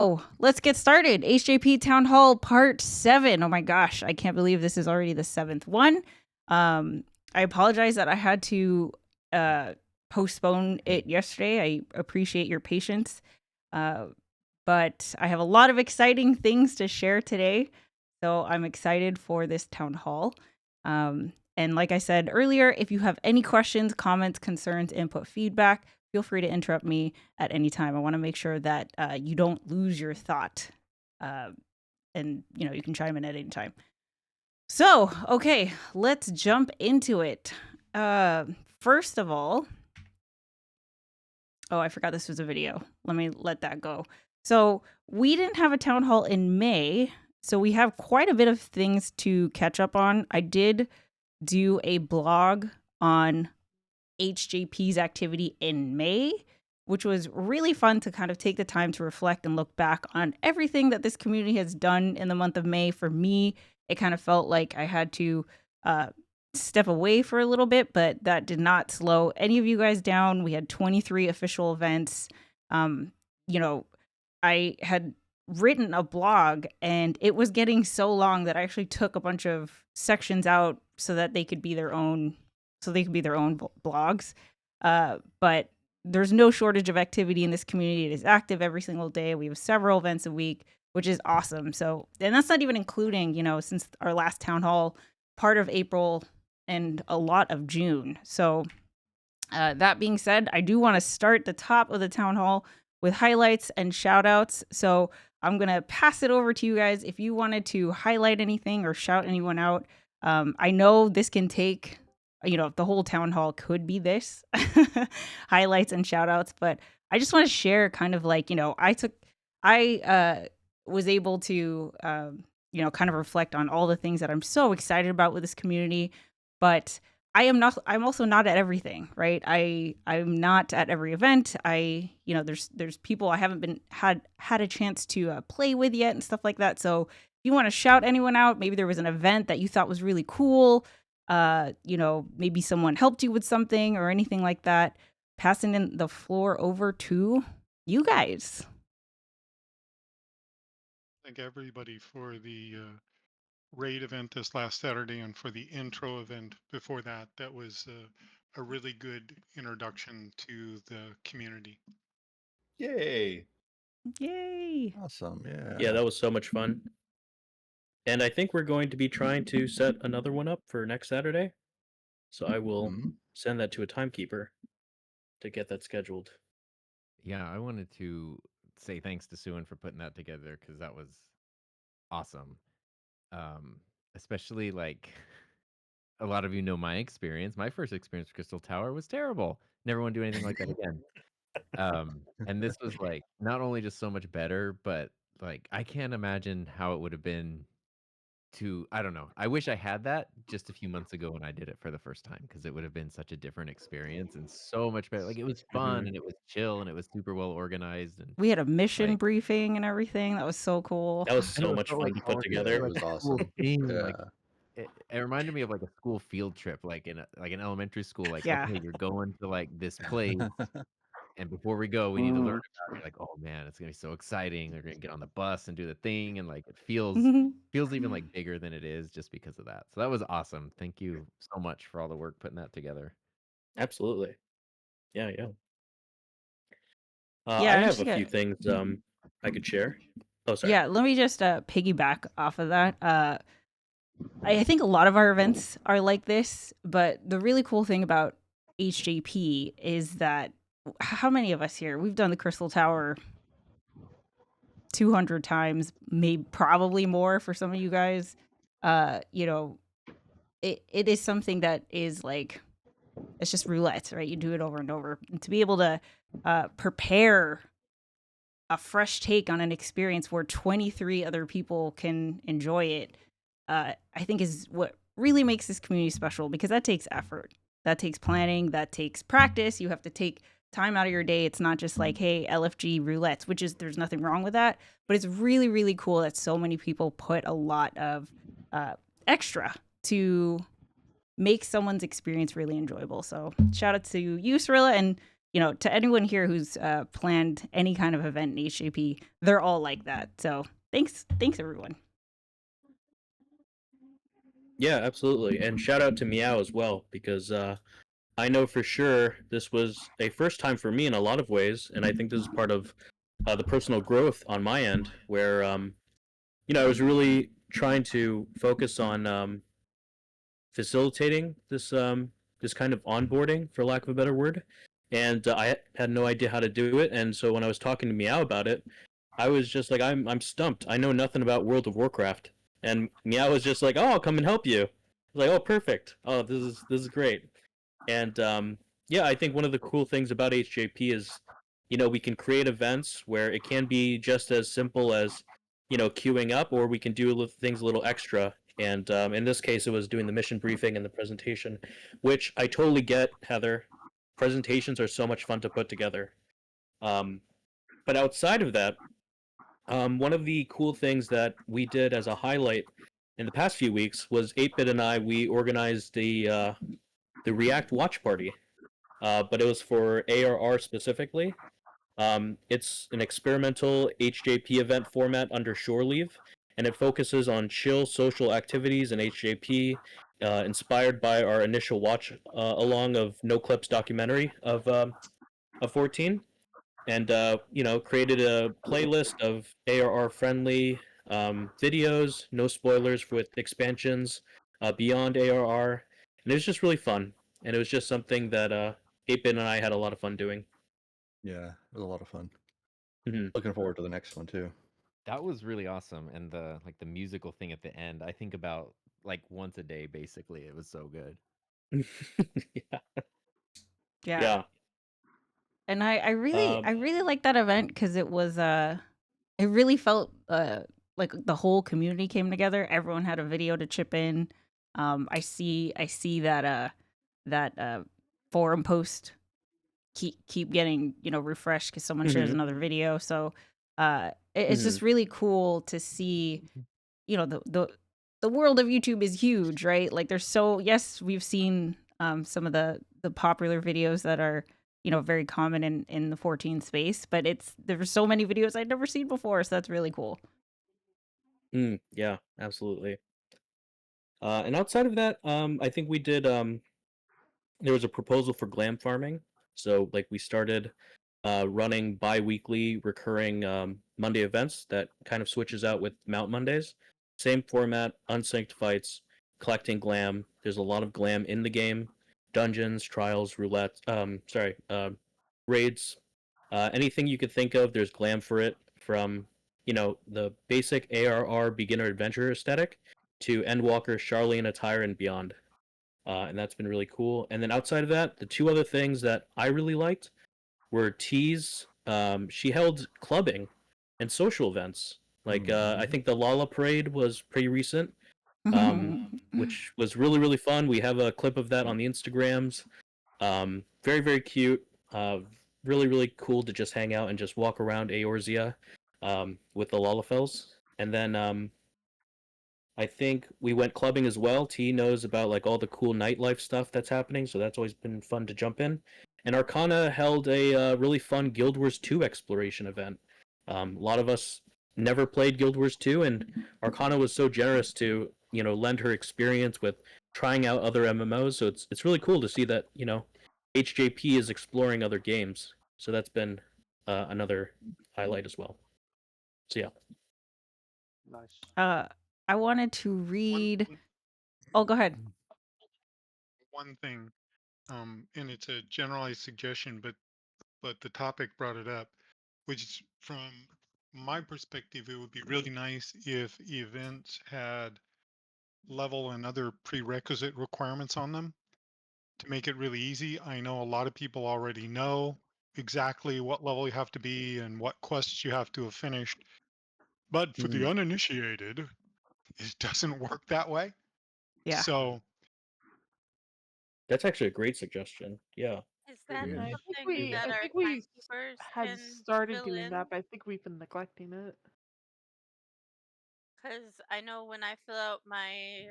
Oh, let's get started. HJP Town Hall Part 7. Oh my gosh, I can't believe this is already the 7th one. I apologize that I had to postpone it yesterday. I appreciate your patience. But I have a lot of exciting things to share today. So I'm excited for this town hall. And like I said earlier, if you have any questions, comments, concerns, input, feedback, feel free to interrupt me at any time. I want to make sure that you don't lose your thought. And, you can chime in at any time. So, okay, let's jump into it. First of all, I forgot this was a video. Let me let that go. So we didn't have a town hall in May, so we have quite a bit of things to catch up on. I did do a blog on HJP's activity in May, which was really fun to kind of take the time to reflect and look back on everything that this community has done in the month of May. For me, it kind of felt like I had to step away for a little bit, but that did not slow any of you guys down. We had 23 official events. I had written a blog and it was getting so long that I actually took a bunch of sections out so that they could be their own blogs. But there's no shortage of activity in this community. It is active every single day. We have several events a week, which is awesome. So, and that's not even including, since our last town hall, part of April and a lot of June. So that being said, I do want to start the top of the town hall with highlights and shout outs. So I'm going to pass it over to you guys. If you wanted to highlight anything or shout anyone out, I know this can take, the whole town hall could be this highlights and shout outs, but I just want to share kind of like, I was able to, kind of reflect on all the things that I'm so excited about with this community, but I'm also not at everything, right? I'm not at every event. There's people I haven't had a chance to play with yet and stuff like that. So if you want to shout anyone out, maybe there was an event that you thought was really cool. Maybe someone helped you with something or anything like that. Passing in the floor over to you guys. Thank everybody for the raid event this last Saturday and for the intro event before that. That was a really good introduction to the community. Yay. Yay. Awesome. Yeah. Yeah, that was so much fun. And I think we're going to be trying to set another one up for next Saturday. So I will send that to a timekeeper to get that scheduled. Yeah, I wanted to say thanks to Suin for putting that together because that was awesome. Especially like a lot of you know my experience. My first experience with Crystal Tower was terrible. Never want to do anything like that again. And this was like not only just so much better, but like I can't imagine how it would have been I don't know. I wish I had that just a few months ago when I did it for the first time because it would have been such a different experience and so much better. Like it was fun and it was chill and it was super well organized and We had a mission like briefing and everything. That was so cool. That was I know so it much felt fun like to put it together. was was like a cool awesome. thing. Yeah. Like it reminded me of like a school field trip, like in an elementary school. Like, Yeah. okay, you're going to like this place, and before we go, we need to learn about it. Like, oh man, it's gonna be so exciting. We're gonna get on the bus and do the thing, and like it feels even like bigger than it is just because of that. So that was awesome. Thank you so much for all the work putting that together. Absolutely. Yeah. Yeah, I I'm have just a few gonna- things I could share. Oh, sorry. Yeah, let me just piggyback off of that. I think a lot of our events are like this, but the really cool thing about HJP is that how many of us here, we've done the Crystal Tower 200 times, maybe probably more for some of you guys. It is something that is like, it's just roulette, right? You do it over and over. And to be able to prepare a fresh take on an experience where 23 other people can enjoy it, I think is what really makes this community special, because that takes effort. That takes planning. That takes practice. You have to take time out of your day. It's not just like, hey, LFG roulettes, which is, there's nothing wrong with that. But it's really, really cool that so many people put a lot of extra to make someone's experience really enjoyable. So shout out to you, Cirilla, and to anyone here who's planned any kind of event in HJP, they're all like that. So thanks everyone. Yeah, absolutely. And shout out to Meow as well, because I know for sure this was a first time for me in a lot of ways, and I think this is part of the personal growth on my end, where I was really trying to focus on facilitating this kind of onboarding, for lack of a better word, and I had no idea how to do it. And so when I was talking to Meow about it, I was just like, I'm stumped. I know nothing about World of Warcraft, and Meow was just like, oh, I'll come and help you. I was like, oh, perfect. Oh, this is great. And yeah, I think one of the cool things about HJP is, we can create events where it can be just as simple as, queuing up, or we can do things a little extra. And in this case, it was doing the mission briefing and the presentation, which I totally get, Heather. Presentations are so much fun to put together. But outside of that, one of the cool things that we did as a highlight in the past few weeks was 8-Bit and we organized the React Watch Party, but it was for ARR specifically. It's an experimental HJP event format under shore leave, and it focuses on chill social activities in HJP, inspired by our initial watch along of No Clips documentary of 14, and created a playlist of ARR friendly videos, no spoilers with expansions beyond ARR, and it was just really fun, and it was just something that 8-Bit and I had a lot of fun doing. Yeah, it was a lot of fun. Mm-hmm. Looking forward to the next one too. That was really awesome, and the musical thing at the end, I think about like once a day basically. It was so good. Yeah. And I really like that event because it was it really felt like the whole community came together. Everyone had a video to chip in. I see that forum post keep getting refreshed because someone shares another video. So it's just really cool to see. The world of YouTube is huge, right? Like yes, we've seen some of the popular videos that are very common in the 14 space, but there's so many videos I'd never seen before, so that's really cool. Yeah, absolutely. And outside of that, I think we did there was a proposal for glam farming. So like we started running bi-weekly recurring Monday events that kind of switches out with Mount Mondays. Same format, unsynced fights, collecting glam. There's a lot of glam in the game. Dungeons, trials, roulette, raids. Anything you could think of, there's glam for it, from the basic ARR beginner adventure aesthetic to Endwalker, Charlene attire, and beyond. And that's been really cool. And then outside of that, the two other things that I really liked were T's. She held clubbing and social events. Like I think the Lala Parade was pretty recent, which was really, really fun. We have a clip of that on the Instagrams. Very, very cute. Really, really cool to just hang out and just walk around Eorzea with the Lalafels. And then I think we went clubbing as well. T knows about like all the cool nightlife stuff that's happening, so that's always been fun to jump in. And Arcana held a really fun Guild Wars 2 exploration event. A lot of us never played Guild Wars 2, and Arcana was so generous to lend her experience with trying out other MMOs. So it's really cool to see that HJP is exploring other games. So that's been another highlight as well. So yeah. Nice. I wanted to read. Oh, go ahead. One thing, and it's a generalized suggestion, but the topic brought it up, which is from my perspective, it would be really nice if events had level and other prerequisite requirements on them to make it really easy. I know a lot of people already know exactly what level you have to be and what quests you have to have finished. But for the uninitiated, it doesn't work that way. Yeah. So That's actually a great suggestion. Yeah. Is that Yeah. I something think that our we timekeepers had can started fill doing in? that, but I think we've been neglecting it. Because I know when I fill out my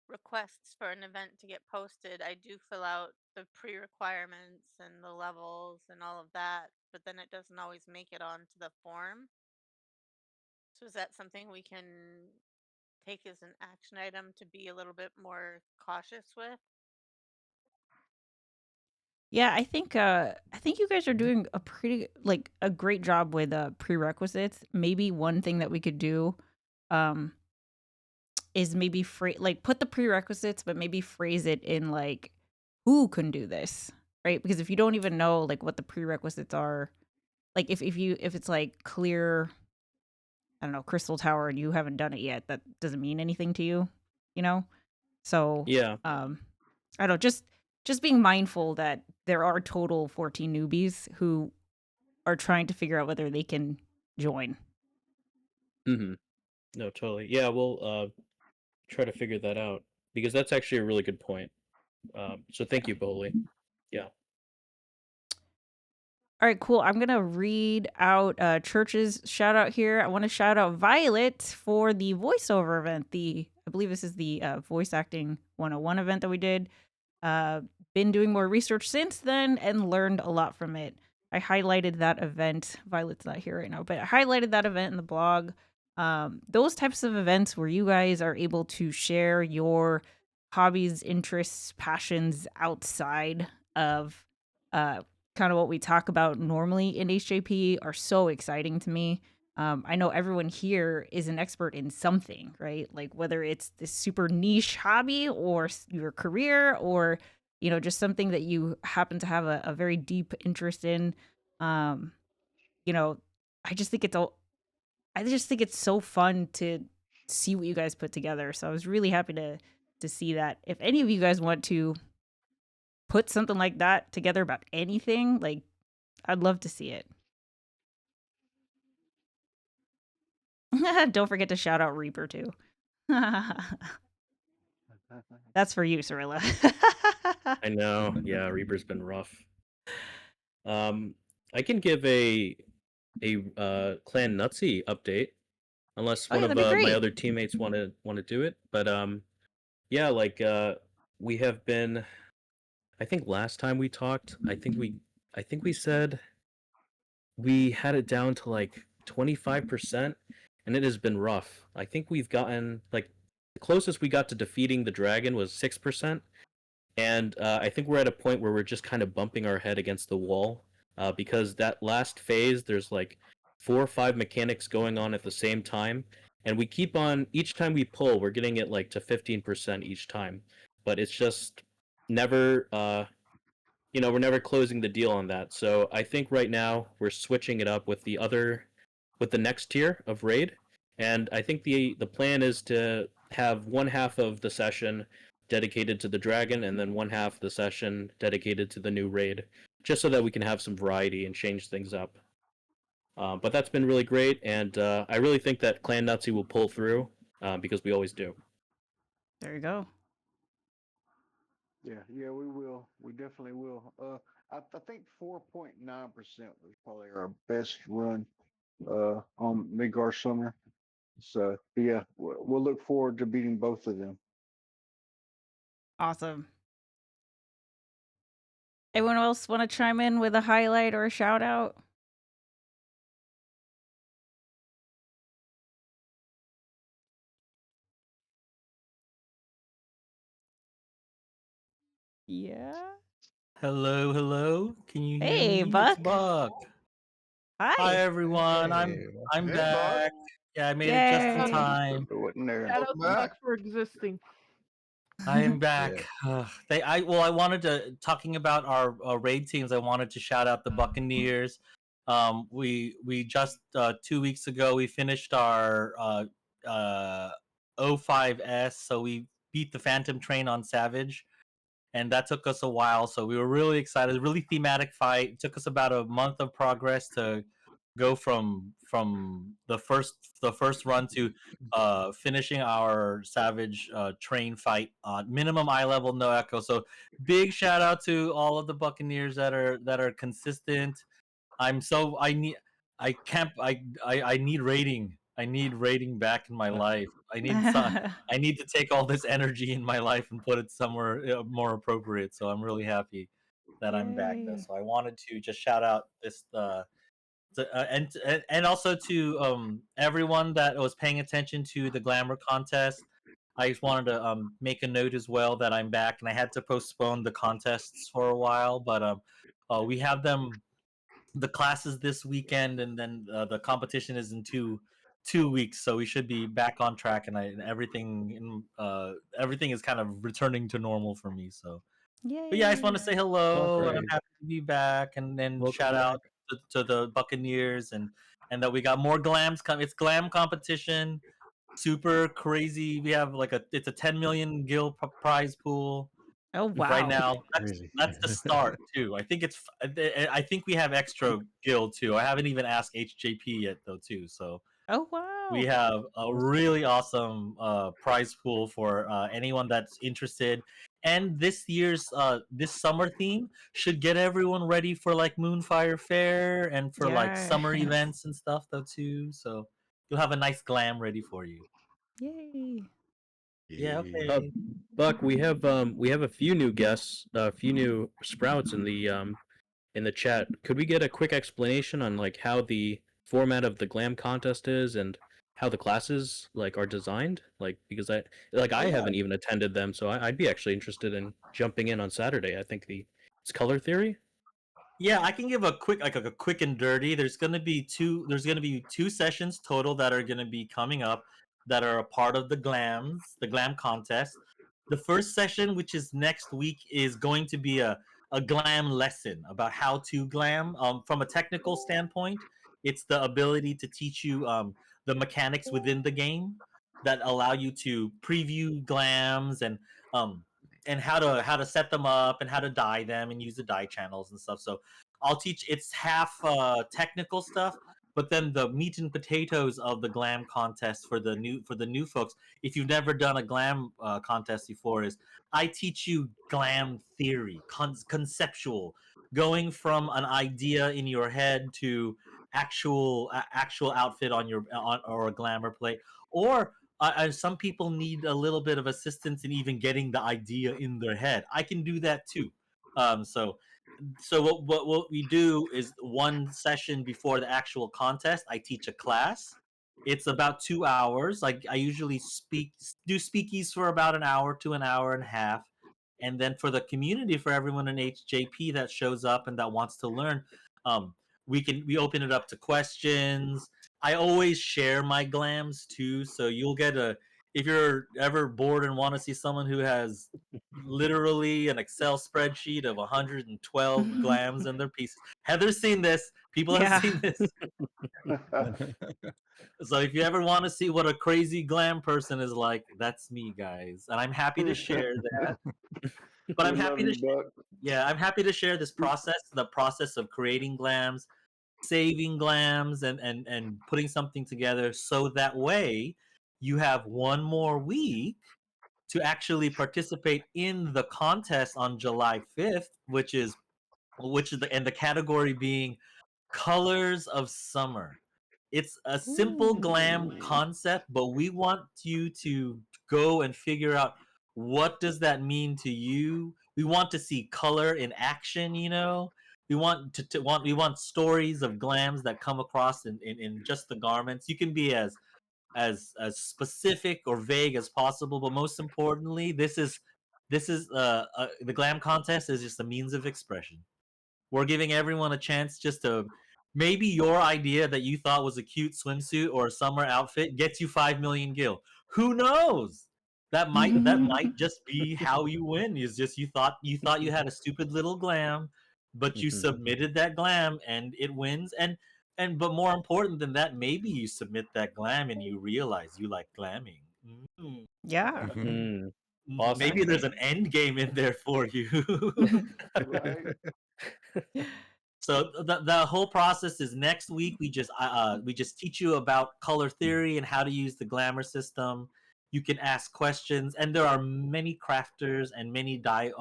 requests for an event to get posted, I do fill out the pre-requirements and the levels and all of that, but then it doesn't always make it onto the form. So is that something we can take as an action item to be a little bit more cautious with? Yeah, I think you guys are doing a pretty like a great job with prerequisites. Maybe one thing that we could do um is maybe like put the prerequisites but maybe phrase it in like who can do this, right? Because if you don't even know like what the prerequisites are, like if it's like clear, I don't know, Crystal Tower and you haven't done it yet, that doesn't mean anything to you, you know? So, Yeah. I don't know, just being mindful that there are total 14 newbies who are trying to figure out whether they can join. Mm-hmm. No, totally. Yeah, we'll try to figure that out because that's actually a really good point. So thank you, Boli. Yeah. All right, cool. I'm gonna read out Church's shout out here. I want to shout out Violet for the voiceover event. I believe this is the voice acting 101 event that we did. Been doing more research since then and learned a lot from it. I highlighted that event. Violet's not here right now, but I highlighted that event in the blog. Those types of events where you guys are able to share your hobbies, interests, passions outside of kind of what we talk about normally in HJP are so exciting to me. I know everyone here is an expert in something, right? Like whether it's this super niche hobby or your career or, you know, just something that you happen to have a very deep interest in. Um, you know, I just think I just think it's so fun to see what you guys put together. So I was really happy to see that. If any of you guys want to put something like that together about anything, like I'd love to see it. Don't forget to shout out Reaper too. That's for you, Cirilla. I know. Yeah, Reaper's been rough. I can give a Clan Nutsy update, unless Oh one yeah, of that'd be my great. other teammates want to do it. But yeah, like we have been. I think last time we talked, I think we said we had it down to like 25%, and it has been rough. I think we've gotten like the closest we got to defeating the dragon was 6%. And I think we're at a point where we're just kind of bumping our head against the wall because that last phase, there's like 4 or 5 mechanics going on at the same time, and we keep on each time we pull, we're getting it like to 15% each time, but it's just never, we're never closing the deal on that. So I think right now we're switching it up with the next tier of raid, and I think the plan is to have one half of the session dedicated to the dragon and then one half of the session dedicated to the new raid, just so that we can have some variety and change things up. But that's been really great, and I really think that Clan Nutsy will pull through because we always do. There you go. Yeah, we will. We definitely will. I think 4.9% was probably our best run on Midgar Summer. So yeah, we'll look forward to beating both of them. Awesome. Anyone else want to chime in with a highlight or a shout out? Yeah. Hello, hello. Can you hear Hey, me? It's Buck. Buck. Hi Hi. everyone. Hey, I'm Hey, Buck. back. Yeah, I made it just in Yay. time. Wasn't there? Shout out Welcome to Buck back. for existing. I am yeah. back. I wanted to talking about our raid teams. I wanted to shout out the Buccaneers. We just 2 weeks ago we finished our 05S, so we beat the Phantom Train on Savage, and that took us a while. So we were really excited. Really thematic fight. It took us about a month of progress to go from the first run to finishing our Savage train fight on minimum eye level, no echo. So big shout out to all of the Buccaneers that are consistent. I need rating. I need rating back in my life. I need to take all this energy in my life and put it somewhere more appropriate. So I'm really happy that I'm back though. Yay. So I wanted to just shout out this and also to everyone that was paying attention to the glamour contest. I just wanted to make a note as well that I'm back, and I had to postpone the contests for a while, but we have the classes this weekend, and then the competition is in two weeks, so we should be back on track, and everything is kind of returning to normal for me. So, but yeah, I just want to Yay. say Oh, hello, and I'm great. happy to be back, and then Welcome shout out back. to the Buccaneers, and that we got more glams coming. It's glam competition, super crazy. We have like it's a 10 million gil prize pool Oh right wow. now. Crazy. That's the start too. I think we have extra guild too. I haven't even asked HJP yet though too. So Oh we wow. have a really awesome prize pool for anyone that's interested. And this year's this summer theme should get everyone ready for like Moonfire Fair and for like summer Yes. events and stuff though too. So you'll have a nice glam ready for you. Yay. Yeah. Yeah. Okay. Buck, we have a few new guests, a few new sprouts in the chat. Could we get a quick explanation on like how the format of the glam contest is and how the classes like are designed? Like because I Oh, I yeah. haven't even attended them, so I'd be actually interested in jumping in on Saturday. I think it's color theory. Yeah, I can give a quick a quick and dirty. There's gonna be two sessions total that are gonna be coming up that are a part of the glam contest. The first session, which is next week, is going to be a glam lesson about how to glam. From a technical standpoint, it's the ability to teach you the mechanics within the game that allow you to preview glams um and how to set them up and how to dye them and use the dye channels and stuff. So I'll teach. It's half technical stuff, but then the meat and potatoes of the glam contest for the new folks. If you've never done a glam contest before, is I teach you glam theory, conceptual, going from an idea in your head to actual outfit on your or a glamour plate, or some people need a little bit of assistance in even getting the idea in their head. I can do that too. So what we do is one session before the actual contest, I teach a class. It's about 2 hours. Like I usually do speakies for about an hour to an hour and a half, and then for the community, for everyone in HJP that shows up and that wants to learn, um, we open it up to questions. I always share my glams too, so you'll get a if you're ever bored and want to see someone who has literally an Excel spreadsheet of 112 glams in their pieces. Heather's seen this. People have Yeah. seen this. So if you ever want to see what a crazy glam person is like, that's me, guys. And I'm happy to share that. But I'm We love happy to you, Buck. I'm happy to share this process, the process of creating glams, saving glams, and putting something together so that way you have one more week to actually participate in the contest on July 5th, which is the category being Colors of Summer. It's a simple glam Ooh. concept, but we want you to go and figure out what does that mean to you. We want to see color in action, you know. We want stories of glams that come across in just the garments. You can be as specific or vague as possible, but most importantly, this is the glam contest is just a means of expression. We're giving everyone a chance just to maybe your idea that you thought was a cute swimsuit or a summer outfit gets you 5 million gil. Who knows? That might just be how you win. Is just you thought you had a stupid little glam, but you submitted that glam and it wins. And but more important than that, maybe you submit that glam and you realize you like glamming. Mm. Yeah. Mm, awesome. Maybe there's an end game in there for you. Right? So the whole process is next week. We just teach you about color theory and how to use the glamour system. You can ask questions, and there are many crafters and many dye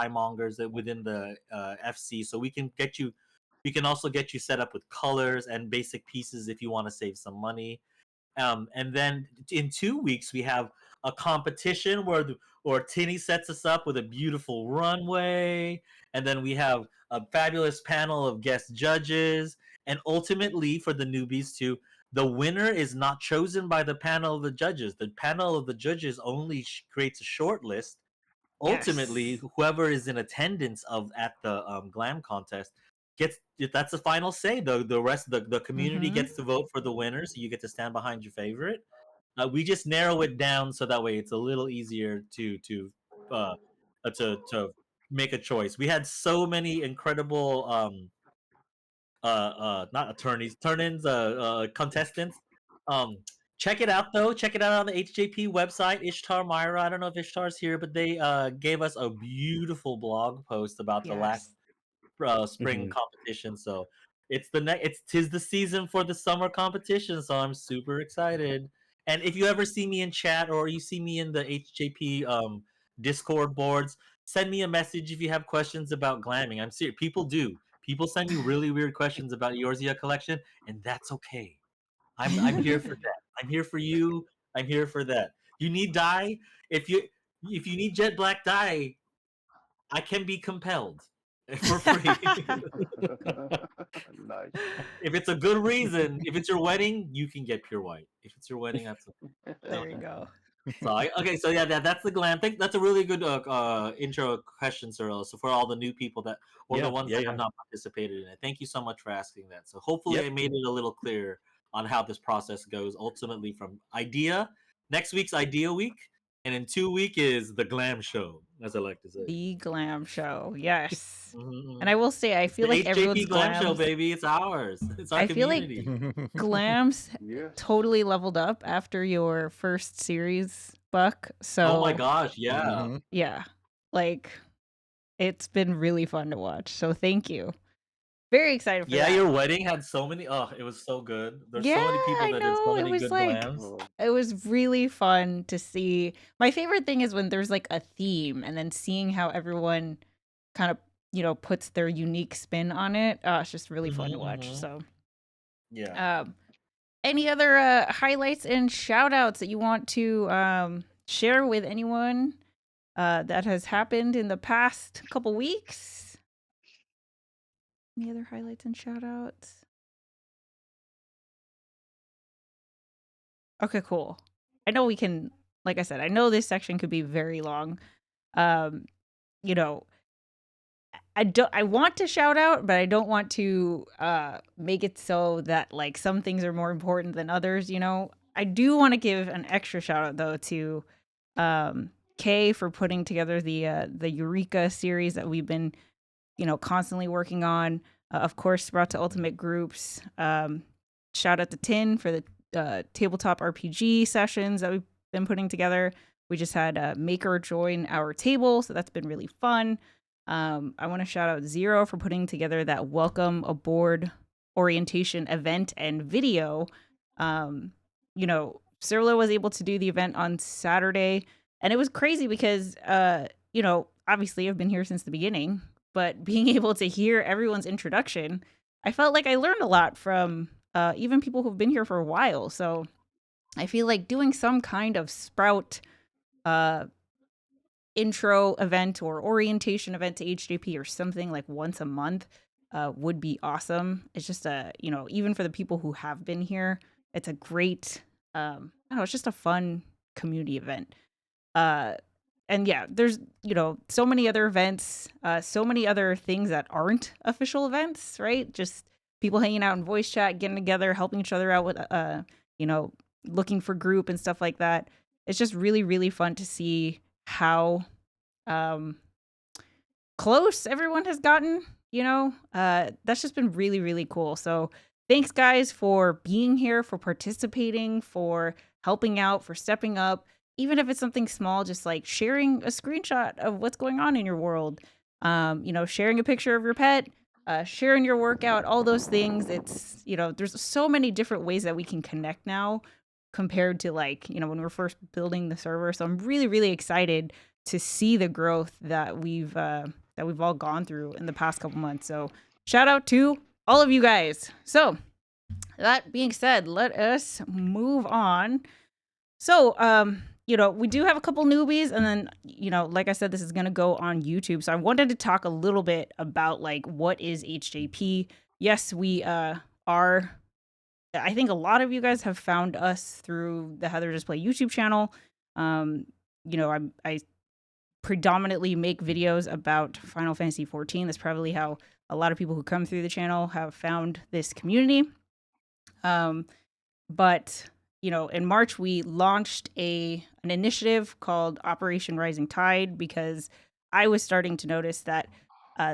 mongers within the FC. So we can also get you set up with colors and basic pieces if you want to save some money. And then in 2 weeks we have a competition where Tinny sets us up with a beautiful runway, and then we have a fabulous panel of guest judges, and ultimately for the newbies too, the winner is not chosen by the panel of the judges. The panel of the judges only creates a short list. Ultimately, Yes. whoever is in attendance at the glam contest gets, that's the final say. The rest of the community Mhm. gets to vote for the winner, so you get to stand behind your favorite. We just narrow it down so that way it's a little easier uh, to make a choice. We had so many incredible not attorneys, turn-ins, contestants. Um, check it out though. Check it out on the HJP website. Ishtar Myra, I don't know if Ishtar's here, but they gave us a beautiful blog post about the last Yes. spring Mhm. competition. So it's tis the season for the summer competition. So I'm super excited. And if you ever see me in chat or you see me in the HJP Discord boards, send me a message if you have questions about glamming. I'm serious. People do. People send me really weird questions about Eorzea collection, and that's okay. I'm here for that. I'm here for you. I'm here for that. You need dye? If you need jet black dye, I can be compelled for free. Nice. If it's a good reason, if it's your wedding, you can get pure white. If it's your wedding, that's There you go. so okay. So yeah, that's the glam. Think that's a really good intro question, Cyril. So for all the new people that, or the Yeah, ones yeah, that yeah. have not participated in it, thank you so much for asking that. So hopefully Yep. I made it a little clearer on how this process goes. Ultimately, from idea, next week's idea week, and in 2 weeks is the glam show, as I like to say. The glam show. Yes. Mhm. And I will say, I It's feel the like everyone's HJP Glam Show, glams. baby. It's ours. It's our I feel like community. glams Yes. totally leveled up after your first series, Buck. Oh my So gosh, yeah. Mhm. yeah, like it's been really fun to watch. So thank you. Very excited for Yeah, that. your wedding had so many. Oh, it was so good. There's Yeah, so many people I that did so know. It many was good like glams. it was really fun to see. My favorite thing is when there's like a theme and then seeing how everyone kind of, puts their unique spin on it. It's just really fun to watch. So, Yeah. any other highlights and shout outs that you want to share with anyone that has happened in the past couple weeks? Any other highlights and shout outs? Okay, cool. I know we can, like I said, I know this section could be very long. Um, you know, I want to shout out, but I don't want to make it so that like some things are more important than others, I do want to give an extra shout out though to Kay for putting together the Eureka series that we've been, constantly working on. Of course, Sprout to Ultimate Groups. Shout out to Tin for the tabletop RPG sessions that we've been putting together. We just had Maker join our table, so that's been really fun. I want to shout out Zero for putting together that welcome aboard orientation event and video. Cyrilla was able to do the event on Saturday, and it was crazy because, obviously I've been here since the beginning, but being able to hear everyone's introduction, I felt like I learned a lot from even people who've been here for a while. So I feel like doing some kind of Sprout intro event or orientation event to HJP or something like once a month would be awesome. It's just even for the people who have been here, it's a great, I don't know, it's just a fun community event. And yeah, there's, so many other events, so many other things that aren't official events, right? Just people hanging out in voice chat, getting together, helping each other out with, looking for group and stuff like that. It's just really, really fun to see how close everyone has gotten, that's just been really, really cool. So thanks guys for being here, for participating, for helping out, for stepping up, even if it's something small, just like sharing a screenshot of what's going on in your world, sharing a picture of your pet, sharing your workout, all those things. It's, there's so many different ways that we can connect now compared to like, when we were first building the server. So I'm really, really excited to see the growth that we've all gone through in the past couple months. So shout out to all of you guys. So that being said, let us move on. So, we do have a couple newbies, and then, like I said, this is going to go on YouTube. So I wanted to talk a little bit about, like, what is HJP? Yes, we are. I think a lot of you guys have found us through the HeatherJustPlay YouTube channel. I predominantly make videos about Final Fantasy 14. That's probably how a lot of people who come through the channel have found this community. But in March we launched an initiative called Operation Rising Tide, because I was starting to notice that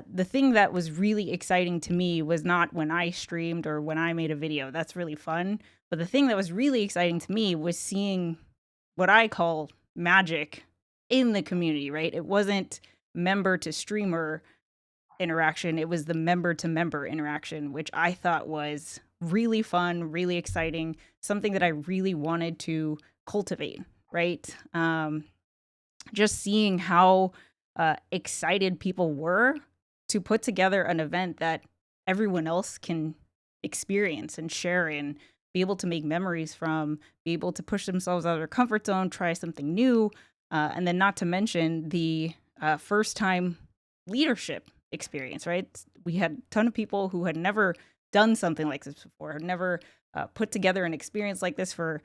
the thing that was really exciting to me was not when I streamed or when I made a video. That's really fun. But the thing that was really exciting to me was seeing what I call magic in the community, right? It wasn't member to streamer interaction. It was the member to member interaction, which I thought was really fun, really exciting, something that I really wanted to cultivate, right? Just seeing how excited people were to put together an event that everyone else can experience and share and be able to make memories from, be able to push themselves out of their comfort zone, try something new, and then not to mention the first time leadership experience, right? We had a ton of people who had never done something like this before, had never put together an experience like this for,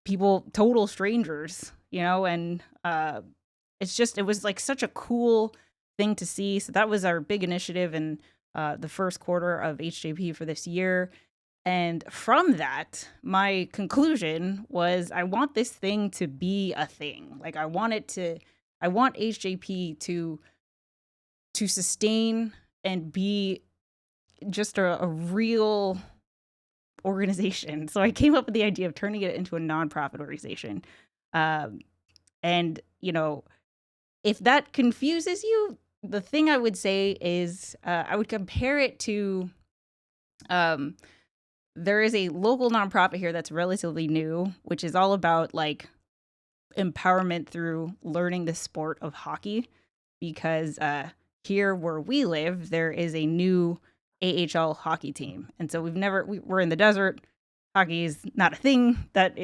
people, total strangers, and it was like such a cool thing to see. So that was our big initiative in the first quarter of HJP for this year. And from that, my conclusion was I want this thing to be a thing. Like I want HJP to sustain and be just a real organization. So I came up with the idea of turning it into a nonprofit organization. And, if that confuses you, the thing I would say is I would compare it to there is a local nonprofit here that's relatively new, which is all about like empowerment through learning the sport of hockey. Because here where we live, there is a new AHL hockey team. And so we're in the desert. Hockey is not a thing that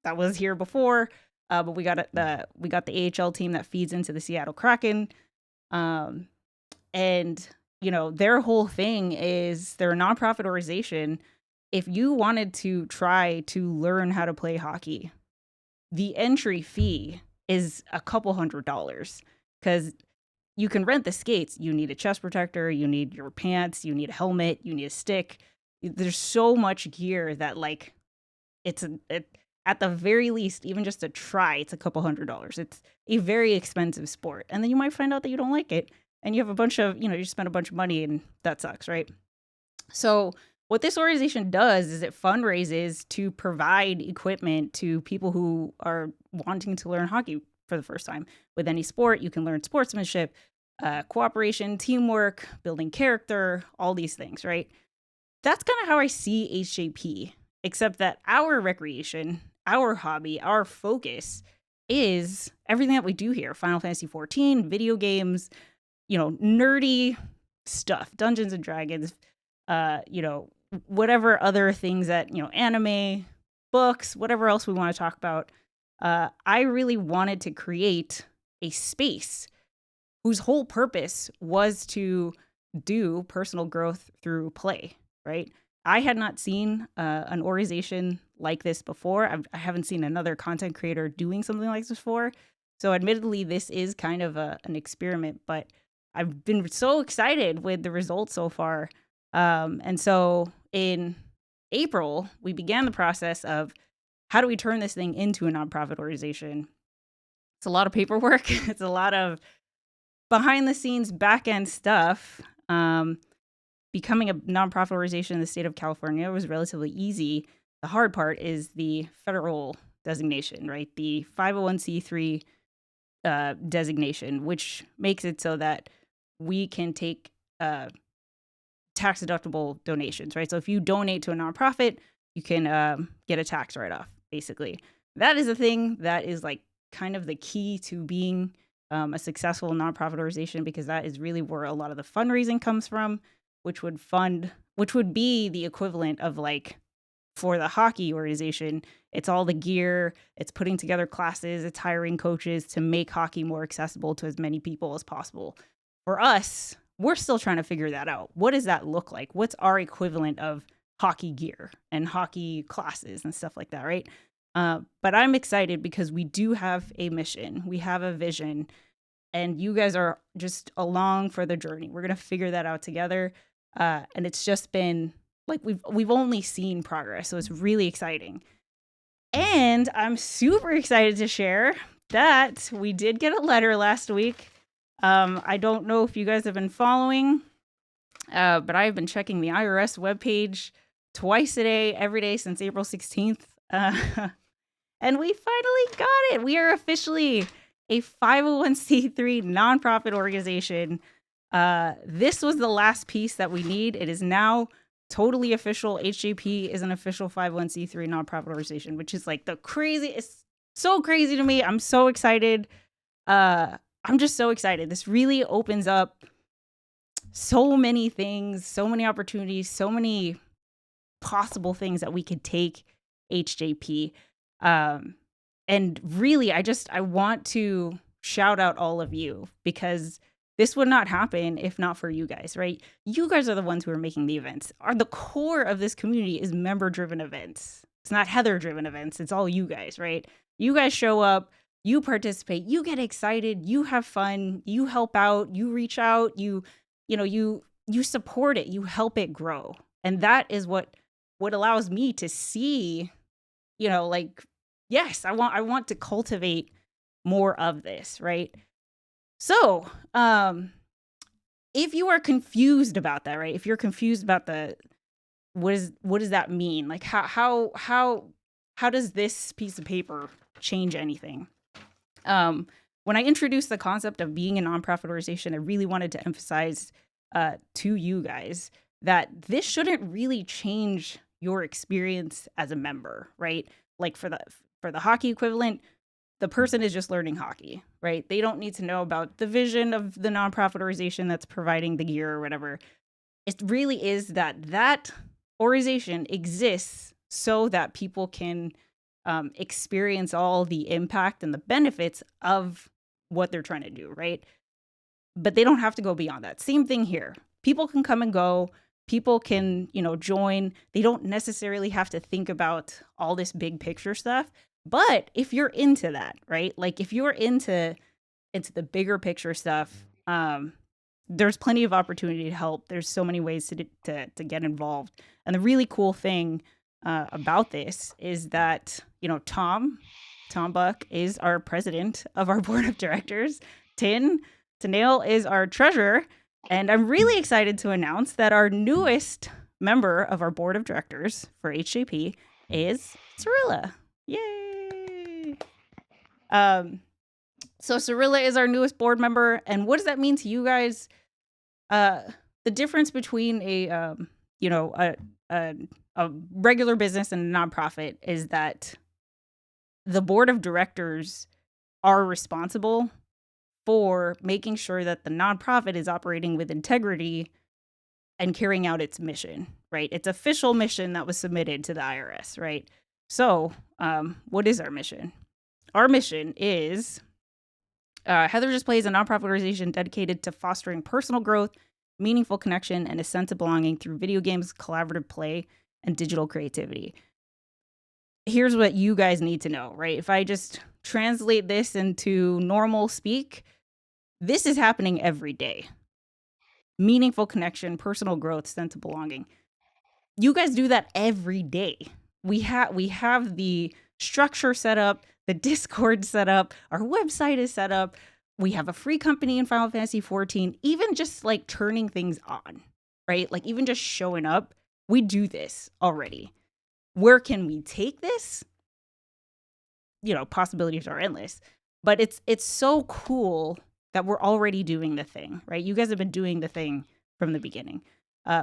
was here before. But we got the AHL team that feeds into the Seattle Kraken. And their whole thing is they're a nonprofit organization. If you wanted to try to learn how to play hockey, the entry fee is a couple $100, because you can rent the skates. You need a chest protector, you need your pants, you need a helmet, you need a stick. There's so much gear that like at the very least, even just to try, it's a couple $100. It's a very expensive sport. And then you might find out that you don't like it. And you have a bunch of, you spend a bunch of money and that sucks, right? So what this organization does is it fundraises to provide equipment to people who are wanting to learn hockey for the first time. With any sport, you can learn sportsmanship, cooperation, teamwork, building character, all these things, right? That's kind of how I see HJP, except that our recreation, our hobby, our focus is everything that we do here. Final Fantasy 14, video games, nerdy stuff, Dungeons and Dragons, whatever other things that, anime, books, whatever else we want to talk about. I really wanted to create a space whose whole purpose was to do personal growth through play, right? I had not seen an organization like this before. I haven't seen another content creator doing something like this before. So admittedly, this is kind of an experiment, but I've been so excited with the results so far. And so in April, we began the process of how do we turn this thing into a nonprofit organization? It's a lot of paperwork. It's a lot of behind the scenes back end stuff. Becoming a nonprofit organization in the state of California was relatively easy. The hard part is the federal designation, right? The 501c3 designation, which makes it so that we can take tax deductible donations, right? So if you donate to a nonprofit, you can get a tax write-off, basically. That is a thing that is like kind of the key to being a successful nonprofit organization, because that is really where a lot of the fundraising comes from, which would fund which would be the equivalent of like for the hockey organization, it's all the gear, it's putting together classes, it's hiring coaches to make hockey more accessible to as many people as possible. For us, we're still trying to figure that out. What does that look like? What's our equivalent of hockey gear and hockey classes and stuff like that, right? But I'm excited because we do have a mission, we have a vision, and you guys are just along for the journey. We're gonna figure that out together, and it's just been like we've only seen progress, so it's really exciting. And I'm super excited to share that we did get a letter last week. I don't know if you guys have been following, but I've been checking the IRS webpage twice a day, every day since April 16th. And we finally got it. We are officially a 501c3 nonprofit organization. This was the last piece that we need. It is now totally official. HJP is an official 501c3 nonprofit organization, which is like it's so crazy to me. I'm so excited. I'm just so excited. This really opens up so many things, so many opportunities, so many possible things that we could take HJP. And really, I want to shout out all of you, because this would not happen if not for you guys, right? You guys are the ones who are making the events. The core of this community is member-driven events. It's not Heather-driven events. It's all you guys, right? You guys show up, you participate, you get excited, you have fun, you help out, you reach out, you support it, you help it grow. And that is what allows me to see, like, yes, I want to cultivate more of this, right? So, if you are confused about that, right? If you're confused about what does that mean? Like, how does this piece of paper change anything? When I introduced the concept of being a nonprofit organization, I really wanted to emphasize to you guys that this shouldn't really change your experience as a member, right? Like for the hockey equivalent, the person is just learning hockey, right? They don't need to know about the vision of the nonprofit organization that's providing the gear or whatever. It really is that organization exists so that people can experience all the impact and the benefits of what they're trying to do, right? But they don't have to go beyond that. Same thing here. People can come and go. People can, join. They don't necessarily have to think about all this big picture stuff. But if you're into that, right? Like if you're into the bigger picture stuff, there's plenty of opportunity to help. There's so many ways to get involved. And the really cool thing about this is that, Tom Buck is our president of our board of directors. Tanil is our treasurer. And I'm really excited to announce that our newest member of our board of directors for HJP is Cyrilla. Yay! So Cyrilla is our newest board member. And what does that mean to you guys? The difference between a regular business and a nonprofit is that the board of directors are responsible for making sure that the nonprofit is operating with integrity and carrying out its mission, right? Its official mission that was submitted to the IRS, right? So, what is our mission? Our mission is HeatherJustPlay is a nonprofit organization dedicated to fostering personal growth, meaningful connection, and a sense of belonging through video games, collaborative play, and digital creativity. Here's what you guys need to know, right? If I just translate this into normal speak, this is happening every day. Meaningful connection, personal growth, sense of belonging. You guys do that every day. We have the structure set up, the Discord set up, our website is set up. We have a free company in Final Fantasy 14, even just like turning things on, right? Like even just showing up, we do this already. Where can we take this? Possibilities are endless, but it's so cool that we're already doing the thing, right? You guys have been doing the thing from the beginning.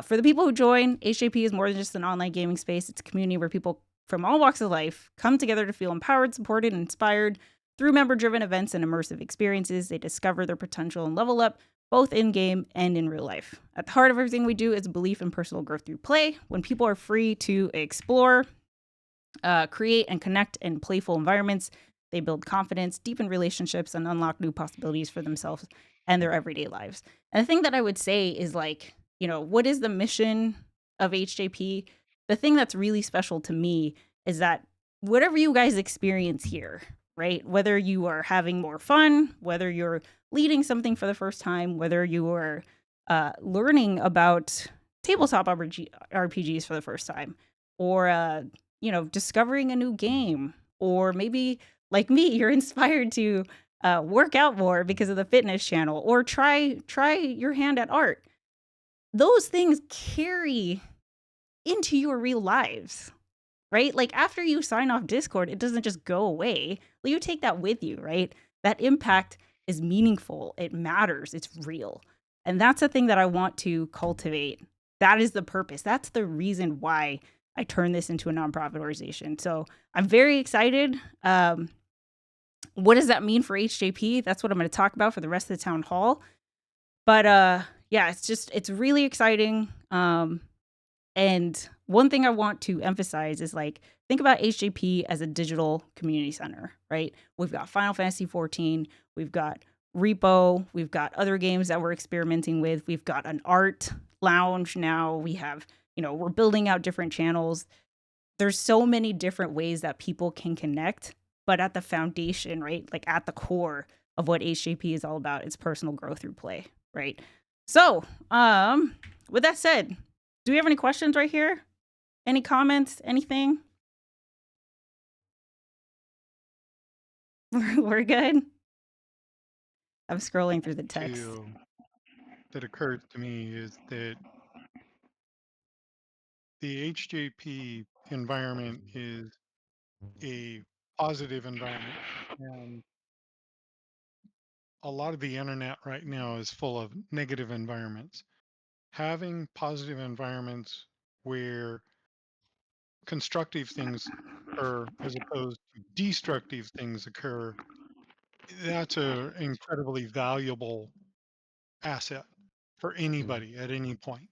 For the people who join, HJP is more than just an online gaming space. It's a community where people from all walks of life come together to feel empowered, supported, and inspired through member-driven events and immersive experiences. They discover their potential and level up both in game and in real life. At the heart of everything we do is a belief in personal growth through play. When people are free to explore, create, and connect in playful environments, they build confidence, deepen relationships, and unlock new possibilities for themselves and their everyday lives. And the thing that I would say is like, what is the mission of HJP? The thing that's really special to me is that whatever you guys experience here, right? Whether you are having more fun, whether you're leading something for the first time, whether you are learning about tabletop RPGs for the first time, or discovering a new game, or maybe like me, you're inspired to work out more because of the fitness channel, or try your hand at art. Those things carry into your real lives, right? Like after you sign off Discord, it doesn't just go away. You take that with you, right? That impact is meaningful. It matters. It's real. And that's the thing that I want to cultivate. That is the purpose. That's the reason why I turned this into a nonprofit organization. So I'm very excited. What does that mean for HJP? That's what I'm going to talk about for the rest of the town hall. But yeah, it's really exciting. And one thing I want to emphasize is like, think about HJP as a digital community center, right? We've got Final Fantasy 14, we've got Repo, we've got other games that we're experimenting with. We've got an art lounge now. We have, we're building out different channels. There's so many different ways that people can connect, but at the foundation, right? Like at the core of what HJP is all about, it's personal growth through play, right? So, with that said, do we have any questions right here? Any comments? Anything? We're good. I'm scrolling through the text. That occurs to me is that the HJP environment is a positive environment, and a lot of the internet right now is full of negative environments. Having positive environments where constructive things occur as opposed to destructive things occur, that's an incredibly valuable asset for anybody at any point.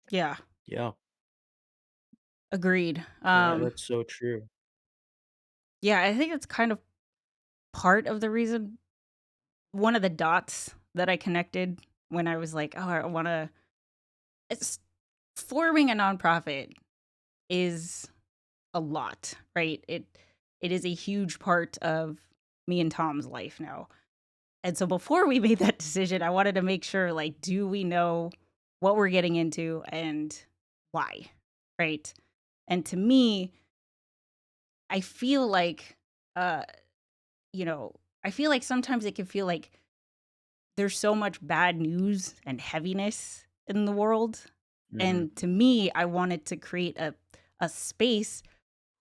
Yeah, Yeah, agreed. that's so true. Yeah, I think it's kind of part of the reason, one of the dots that I connected when I was like, oh, I want to, it's forming a nonprofit is a lot, right? It is a huge part of me and Tom's life now. And so before we made that decision, I wanted to make sure, like, do we know what we're getting into and why, right? And to me, I feel like, I feel like sometimes it can feel like there's so much bad news and heaviness in the world. And to me, I wanted to create a space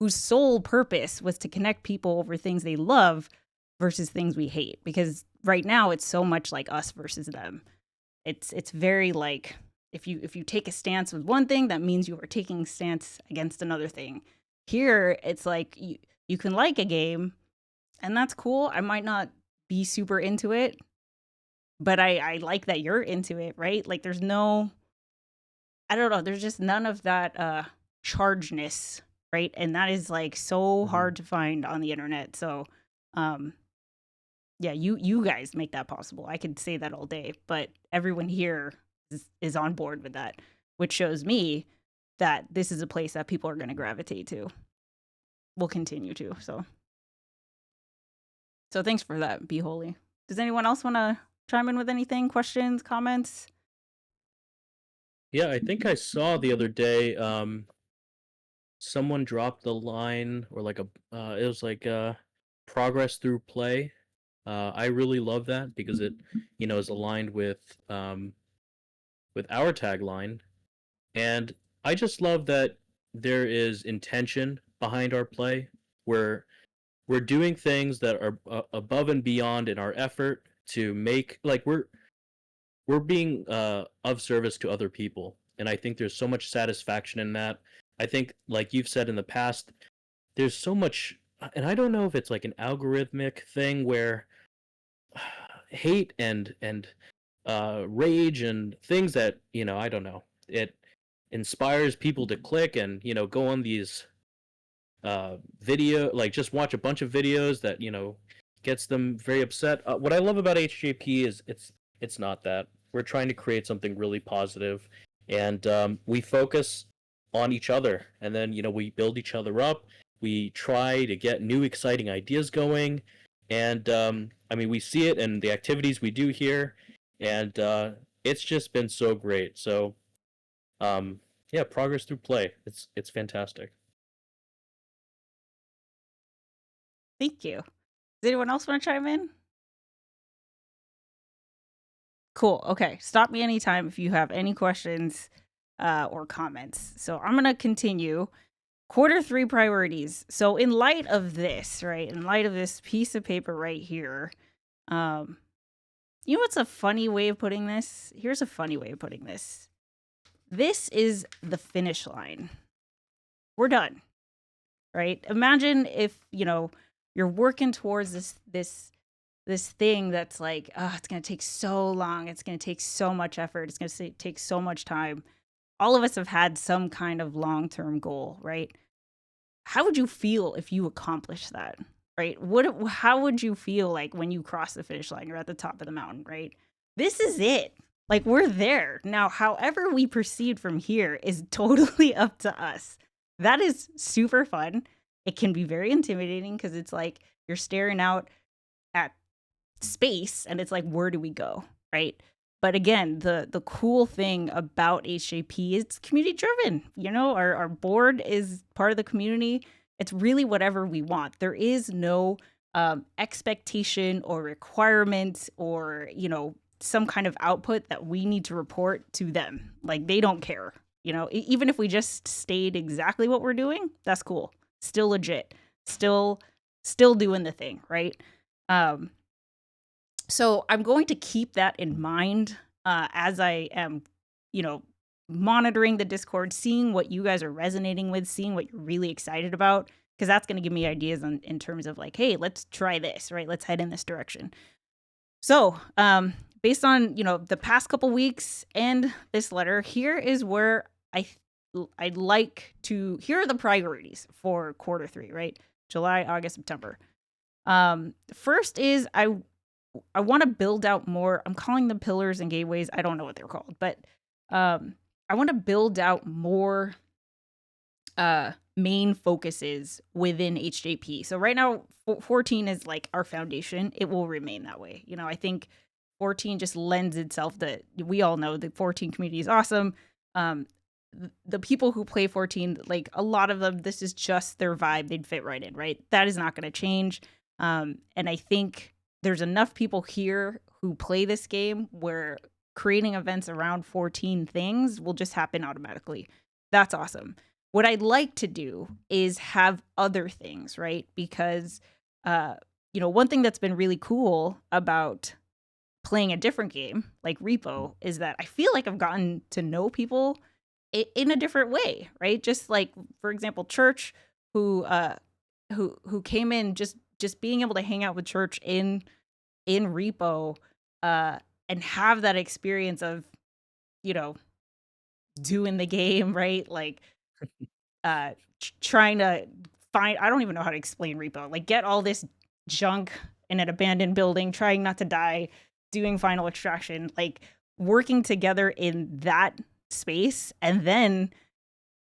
whose sole purpose was to connect people over things they love versus things we hate. Because right now it's so much like us versus them. It's very like, if you take a stance with one thing, that means you are taking a stance against another thing. Here, it's like you can like a game, and that's cool. I might not be super into it, but I like that you're into it, right? Like there's no, I don't know, there's just none of that chargedness, right? And that is like so hard to find on the internet. So yeah, you guys make that possible. I could say that all day, but everyone here is on board with that, which shows me that this is a place that people are going to gravitate to. Will continue to. So thanks for that, Be Holy. Does anyone else want to chime in with anything? Questions, comments? Yeah, I think I saw the other day someone dropped the line, or like it was like progress through play. I really love that because it, is aligned with our tagline, and I just love that there is intention behind our play. We're doing things that are above and beyond in our effort to make, like, we're being of service to other people, and I think there's so much satisfaction in that. I think, like you've said in the past, there's so much and I don't know if it's like an algorithmic thing where hate and rage and things that, I don't know, it inspires people to click and, go on these like just watch a bunch of videos that, gets them very upset. What I love about HJP is it's not that. We're trying to create something really positive, and we focus on each other, and then we build each other up. We try to get new exciting ideas going, and I mean, we see it in the activities we do here, and it's just been so great. So yeah, progress through play. It's fantastic. Thank you. Does anyone else want to chime in? Cool. Okay. Stop me anytime if you have any questions or comments. So I'm going to continue. Q3 priorities. So in light of this, right, in light of this piece of paper right here, you know what's a funny way of putting this? Here's a funny way of putting this. This is the finish line. We're done, right? Imagine if, you're working towards this thing that's like, oh, it's going to take so long. It's going to take so much effort. It's going to take so much time. All of us have had some kind of long-term goal, right? How would you feel if you accomplished that, right? How would you feel like when you cross the finish line? You're at the top of the mountain, right? This is it. Like, we're there. Now, however we proceed from here is totally up to us. That is super fun. It can be very intimidating because it's like you're staring out at space and it's like, where do we go, right? But again, the cool thing about HJP is it's community driven. Our board is part of the community. It's really whatever we want. There is no expectation or requirement or some kind of output that we need to report to them. Like, they don't care. Even if we just stayed exactly what we're doing, that's cool. Still legit. Still doing the thing, right? So I'm going to keep that in mind as I am, monitoring the Discord, seeing what you guys are resonating with, seeing what you're really excited about, because that's going to give me ideas in terms of like, hey, let's try this, right? Let's head in this direction. So based on, the past couple weeks and this letter, here is where I'd like to, here are the priorities for Q3, right? July, August, September. First is I want to build out more. I'm calling them pillars and gateways. I don't know what they're called, but I want to build out more main focuses within HJP. So right now, 14 is like our foundation. It will remain that way. I think 14 just lends itself that we all know the 14 community is awesome. The people who play 14, like a lot of them, this is just their vibe. They'd fit right in, right? That is not going to change. And I think there's enough people here who play this game where creating events around 14 things will just happen automatically. That's awesome. What I'd like to do is have other things, right? Because, one thing that's been really cool about playing a different game like Repo is that I feel like I've gotten to know people in a different way, right? Just like, for example, Church, who came in, just being able to hang out with Church in Repo and have that experience of, doing the game, right? Like trying to find, I don't even know how to explain Repo, like get all this junk in an abandoned building, trying not to die, doing final extraction, like working together in that space, and then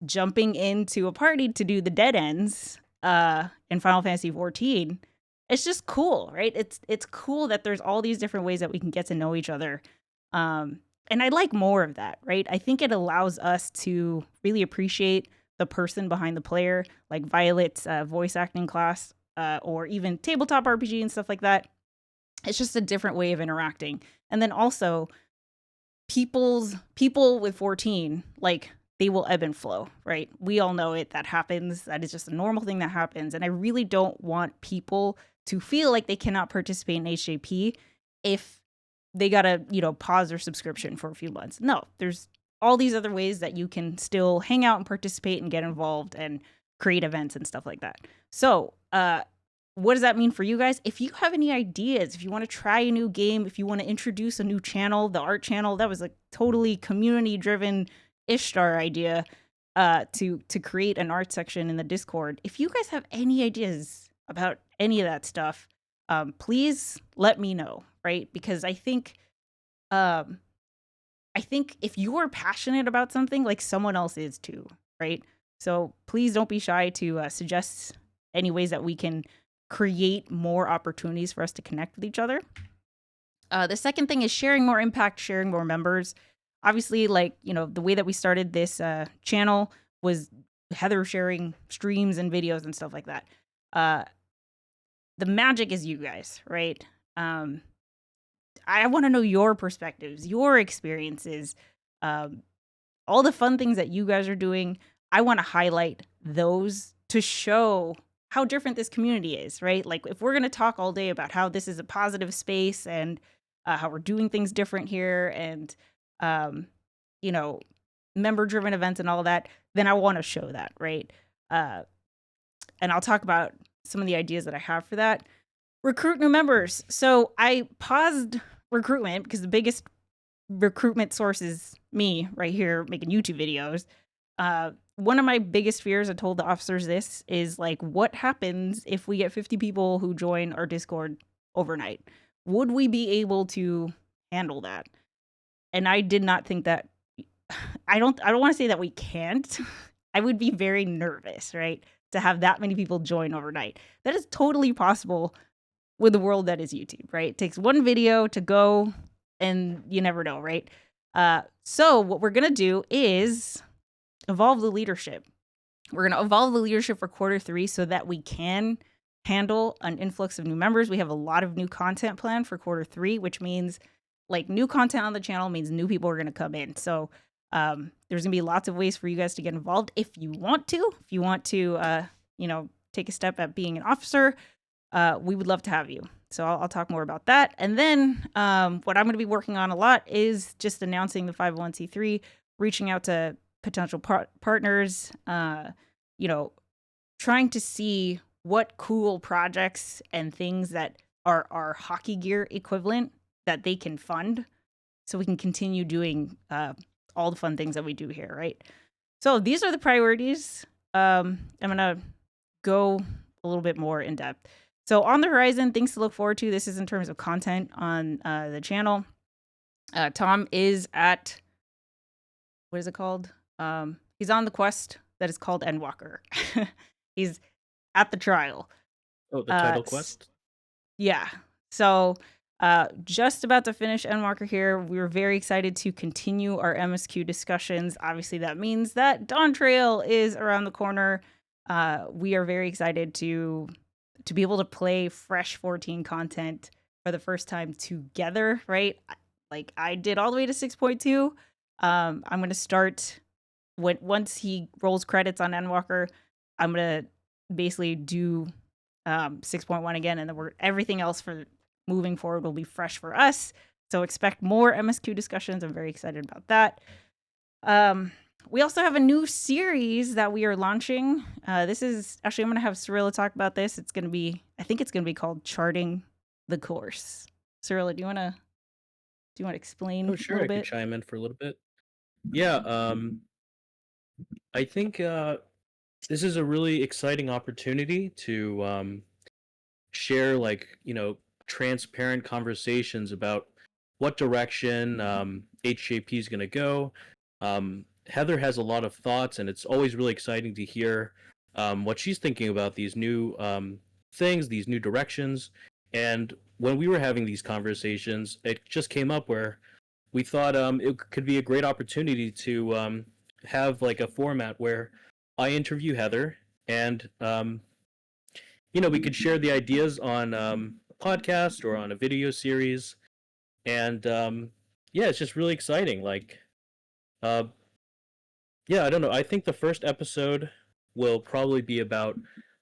jumping into a party to do the dead ends in Final Fantasy 14. It's just cool, right? It's cool that there's all these different ways that we can get to know each other. And I'd like more of that, right? I think it allows us to really appreciate the person behind the player, like Violet's voice acting class, or even tabletop RPG and stuff like that. It's just a different way of interacting. And then also people with 14, like they will ebb and flow, right? We all know it. That happens. That is just a normal thing that happens. And I really don't want people to feel like they cannot participate in HJP if they got to, pause their subscription for a few months. No, there's all these other ways that you can still hang out and participate and get involved and create events and stuff like that. So, what does that mean for you guys? If you have any ideas, if you want to try a new game, if you want to introduce a new channel, the art channel, that was a totally community-driven Ishtar idea to create an art section in the Discord. If you guys have any ideas about any of that stuff, please let me know, right? Because I think if you're passionate about something, like someone else is too, right? So please don't be shy to suggest any ways that we can create more opportunities for us to connect with each other. The second thing is sharing more impact, sharing more members. Obviously, like, you know, the way that we started this channel was Heather sharing streams and videos and stuff like that. The magic is you guys, right? I want to know your perspectives, your experiences, all the fun things that you guys are doing. I want to highlight those to show how different this community is, right? Like, if we're going to talk all day about how this is a positive space and how we're doing things different here and, you know, member-driven events and all that, then I want to show that, right? And I'll talk about some of the ideas that I have for that. Recruit new members. So I paused recruitment because the biggest recruitment source is me right here making YouTube videos. One of my biggest fears, I told the officers this, is like, what happens if we get 50 people who join our Discord overnight? Would we be able to handle that? And I did not think that. I don't want to say that we can't. I would be very nervous, right, to have that many people join overnight. That is totally possible with the world that is YouTube, right? It takes one video to go, and you never know, right? So what we're gonna do is evolve the leadership. We're going to evolve the leadership for Q3 so that we can handle an influx of new members. We have a lot of new content planned for Q3, which means, like, new content on the channel means new people are going to come in. So there's going to be lots of ways for you guys to get involved if you want to. If you want to, you know, take a step at being an officer, we would love to have you. So I'll talk more about that. And then what I'm going to be working on a lot is just announcing the 501c3, reaching out to potential partners, you know, trying to see what cool projects and things that are our hockey gear equivalent that they can fund so we can continue doing all the fun things that we do here, right? So these are the priorities. I'm going to go a little bit more in depth. So on the horizon, things to look forward to. This is in terms of content on the channel. Tom is at, what is it called? He's on the quest that is called Endwalker. He's at the trial. Oh, the title quest? Yeah. So just about to finish Endwalker here. We were very excited to continue our MSQ discussions. Obviously, that means that Dawn Trail is around the corner. We are very excited to be able to play fresh 14 content for the first time together, right? Like, I did all the way to 6.2. I'm going to start once he rolls credits on Endwalker. I'm going to basically do 6.1 again, and then everything else for moving forward will be fresh for us. So expect more MSQ discussions. I'm very excited about that. We also have a new series that we are launching. This is actually, I'm going to have Cirilla talk about this. It's going to be, I think it's going to be called Charting the Course. Cirilla, do you want to explain Oh, sure. a little I bit? could chime in for a little bit. Yeah. I think this is a really exciting opportunity to share, like, you know, transparent conversations about what direction HJP is going to go. Heather has a lot of thoughts, and it's always really exciting to hear what she's thinking about these new things, these new directions. And when we were having these conversations, it just came up where we thought it could be a great opportunity to have, like, a format where I interview Heather, and you know, we could share the ideas on a podcast or on a video series. And yeah, it's just really exciting. Like, yeah, I don't know. I think the first episode will probably be about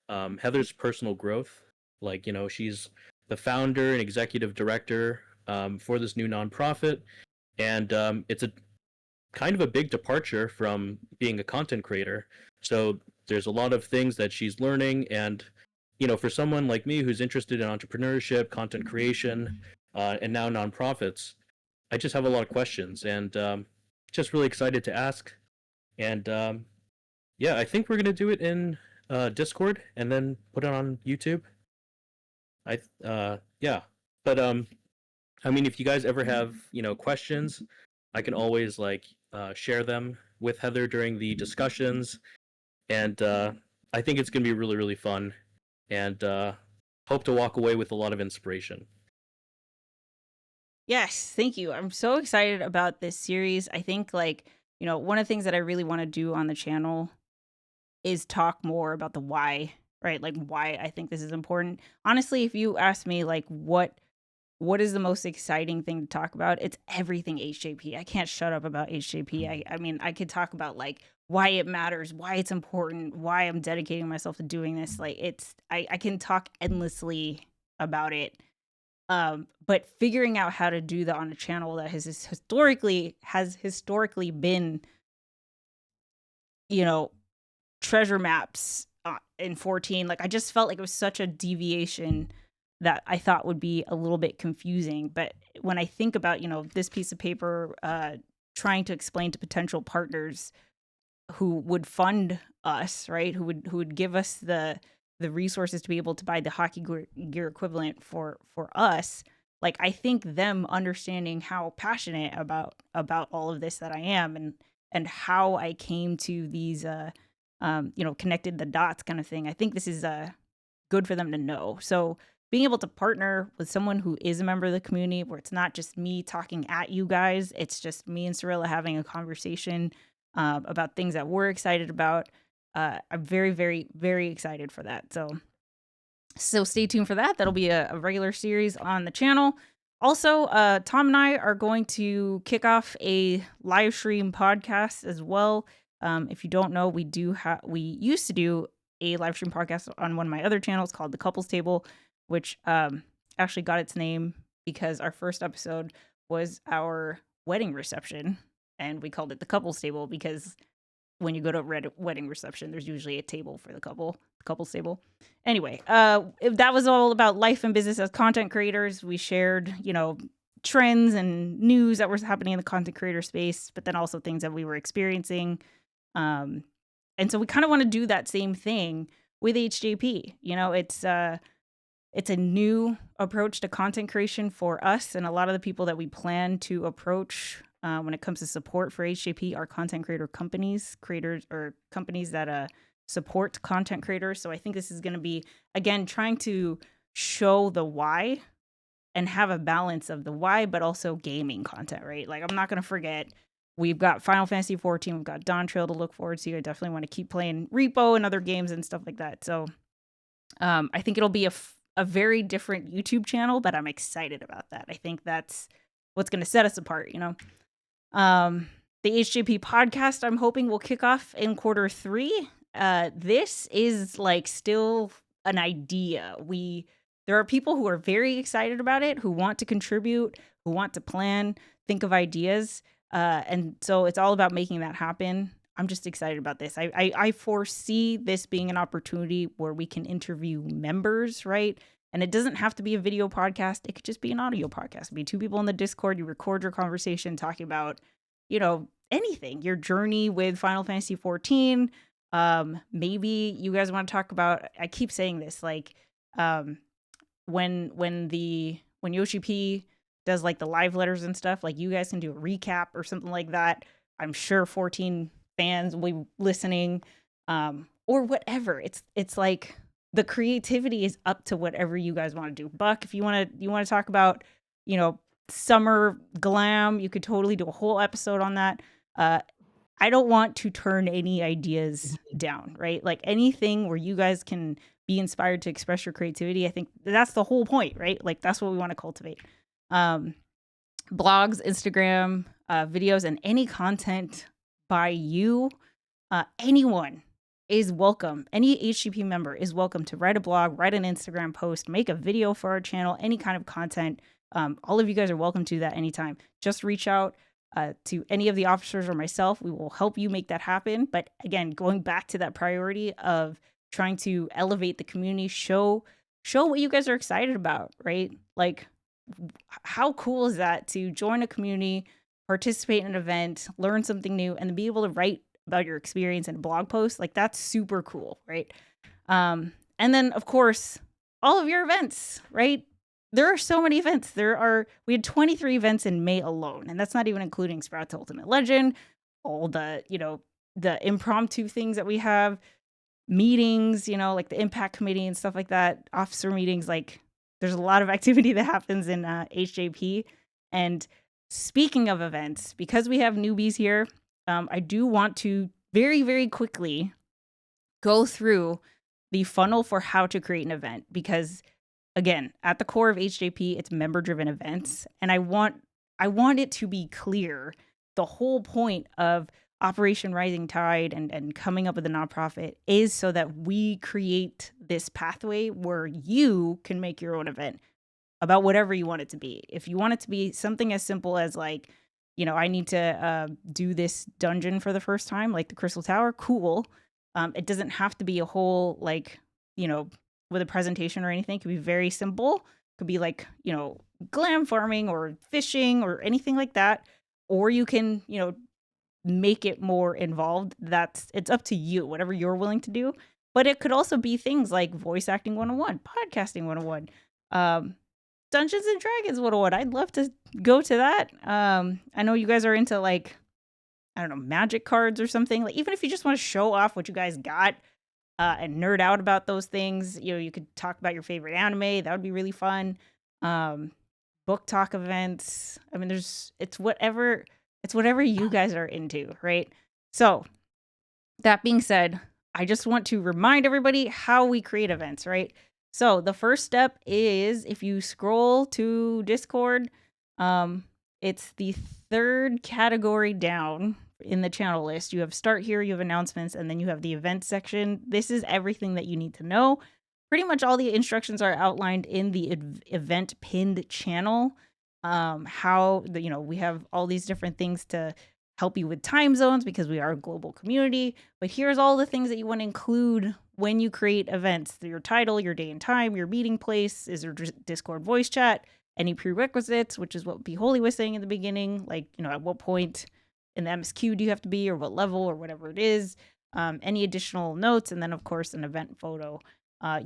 Heather's personal growth. Like, you know, she's the founder and executive director for this new nonprofit. And it's a kind of a big departure from being a content creator. So there's a lot of things that she's learning, and for someone like me who's interested in entrepreneurship, content creation, and now nonprofits, I just have a lot of questions, and just really excited to ask. And yeah, I think we're gonna do it in Discord and then put it on YouTube. Yeah, but I mean, if you guys ever have questions, I can always share them with Heather during the discussions, and I think it's gonna be really, really fun, and hope to walk away with a lot of inspiration. Yes, thank you. I'm so excited about this series. I think one of the things that I really want to do on the channel is talk more about the why, right? Like why I think this is important. Honestly, if you ask me what is the most exciting thing to talk about, it's everything HJP. I can't shut up about HJP. I mean, I could talk about why it matters, why it's important, why I'm dedicating myself to doing this. I can talk endlessly about it. But figuring out how to do that on a channel that has historically been, treasure maps in 14. I just felt like it was such a deviation that I thought would be a little bit confusing. But when I think about, this piece of paper, trying to explain to potential partners who would fund us, right? Who would give us the resources to be able to buy the hockey gear equivalent for us. I think them understanding how passionate about all of this that I am, and how I came to these, connected the dots kind of thing. I think this is good for them to know. So being able to partner with someone who is a member of the community, where it's not just me talking at you guys, it's just me and Cirilla having a conversation about things that we're excited about. I'm very, very, very excited for that. So stay tuned for that. That'll be a regular series on the channel. Also, Tom and I are going to kick off a live stream podcast as well. If you don't know, we used to do a live stream podcast on one of my other channels called The Couples Table, which actually got its name because our first episode was our wedding reception, and we called it The Couples Table because when you go to a wedding reception, there's usually a table for the couples table. Anyway, that was all about life and business as content creators. We shared, trends and news that was happening in the content creator space, but then also things that we were experiencing. And so we kind of want to do that same thing with HJP. It's a new approach to content creation for us, and a lot of the people that we plan to approach when it comes to support for HJP are content creator companies, creators or companies that support content creators. So I think this is going to be, again, trying to show the why and have a balance of the why, but also gaming content, right? I'm not going to forget, we've got Final Fantasy 14, we've got Dawn Trail to look forward to. I definitely want to keep playing Repo and other games and stuff like that. So I think it'll be a very different YouTube channel, but I'm excited about that. I think that's what's going to set us apart, The HJP podcast, I'm hoping, will kick off in Q3. This is still an idea. There are people who are very excited about it, who want to contribute, who want to plan, think of ideas. And so it's all about making that happen. I'm just excited about this. I foresee this being an opportunity where we can interview members, right? And it doesn't have to be a video podcast. It could just be an audio podcast. It'd be two people in the Discord. You record your conversation talking about, anything, your journey with Final Fantasy 14. Maybe you guys want to talk about, I keep saying this, when Yoshi P does the live letters and stuff, you guys can do a recap or something like that. I'm sure 14 fans will be listening, or whatever. It's the creativity is up to whatever you guys want to do. Buck, if you want to talk about, summer glam, you could totally do a whole episode on that. I don't want to turn any ideas down, right? Anything where you guys can be inspired to express your creativity. I think that's the whole point, right? That's what we want to cultivate. Blogs, Instagram, videos, and any content by you, anyone is welcome. Any HJP member is welcome to write a blog, write an Instagram post, make a video for our channel, any kind of content. All of you guys are welcome to that anytime. Just reach out. to any of the officers or myself. We will help you make that happen. But again, going back to that priority of trying to elevate the community, show what you guys are excited about, right? Like, how cool is that to join a community, participate in an event, learn something new, and be able to write about your experience in a blog post? Like, that's super cool, right? And then, of course, all of your events, right? There are so many events. We had 23 events in May alone, and that's not even including Sprouts Ultimate Legend, all the, the impromptu things that we have, meetings, like the impact committee and stuff like that, officer meetings. Like, there's a lot of activity that happens in HJP. And speaking of events, because we have newbies here, I do want to very, very quickly go through the funnel for how to create an event, because again, at the core of HJP, it's member-driven events, and I want it to be clear. The whole point of Operation Rising Tide and coming up with a nonprofit is so that we create this pathway where you can make your own event about whatever you want it to be. If you want it to be something as simple as like, I need to do this dungeon for the first time, like the Crystal Tower, cool. It doesn't have to be a whole, like, with a presentation or anything. It could be very simple. It could be like, glam farming or fishing or anything like that. Or you can, make it more involved. It's up to you, whatever you're willing to do. But it could also be things like voice acting 101, podcasting 101, Dungeons and Dragons 101. I'd love to go to that. I know you guys are into, like, I don't know, magic cards or something. Like, even if you just want to show off what you guys got and nerd out about those things, you could talk about your favorite anime. That would be really fun. Book talk events. I mean, it's whatever you guys are into, right? So that being said, I just want to remind everybody how we create events, right? So the first step is, if you scroll to Discord, it's the third category down in the channel list. You have start here, you have announcements, and then you have the event section. This is everything that you need to know. Pretty much all the instructions are outlined in the event pinned channel. We have all these different things to help you with time zones because we are a global community. But here's all the things that you want to include when you create events: your title, your day and time, your meeting place, is your Discord voice chat, any prerequisites, which is what Holy was saying in the beginning, like, at what point in the MSQ do you have to be, or what level, or whatever it is, any additional notes, and then, of course, an event photo.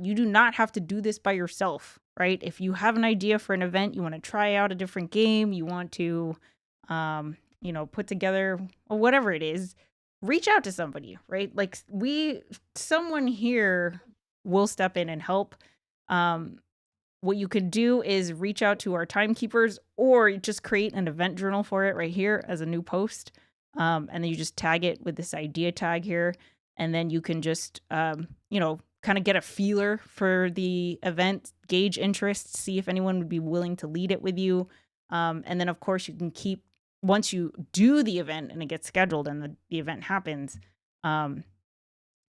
You do not have to do this by yourself, right? If you have an idea for an event, you want to try out a different game, you want to, put together whatever it is, reach out to somebody, right? Like, someone here will step in and help. What you could do is reach out to our timekeepers, or just create an event journal for it right here as a new post. And then you just tag it with this idea tag here. And then you can just, kind of get a feeler for the event, gauge interest, see if anyone would be willing to lead it with you. And then, of course, you can once you do the event and it gets scheduled and the event happens,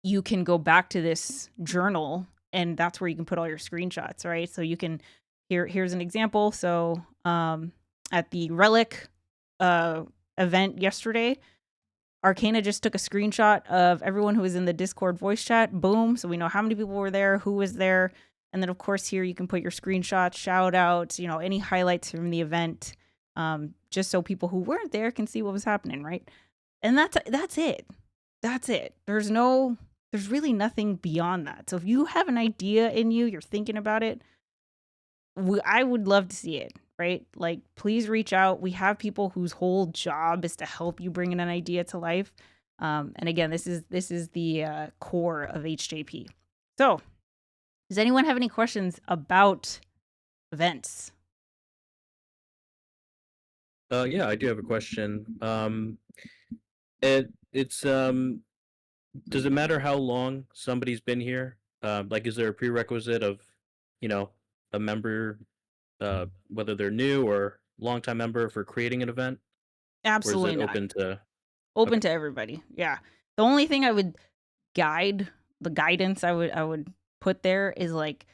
you can go back to this journal, and that's where you can put all your screenshots, right? So you can, here's an example. So at the Relic event yesterday, Arcana just took a screenshot of everyone who was in the Discord voice chat. Boom. So we know how many people were there, who was there. And then, of course, here you can put your screenshots, shout outs, any highlights from the event, just so people who weren't there can see what was happening, right? And that's it. That's it. There's really nothing beyond that. So if you have an idea in you, you're thinking about it, I would love to see it, right? Like, please reach out. We have people whose whole job is to help you bring an idea to life. And again, this is the core of HJP. So does anyone have any questions about events? Yeah, I do have a question. Does it matter how long somebody's been here? Like, is there a prerequisite of, a member, whether they're new or longtime member, for creating an event? Absolutely or is it not. open To everybody. Yeah. The only thing I would guidance I would put there is, like,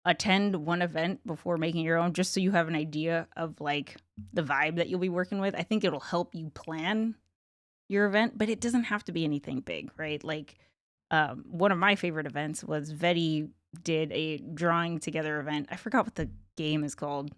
attend one event before making your own, just so you have an idea of like the vibe that you'll be working with. I think it'll help you plan your event, but it doesn't have to be anything big, right? Like one of my favorite events was Vetti did a drawing together event. I forgot what the game is called.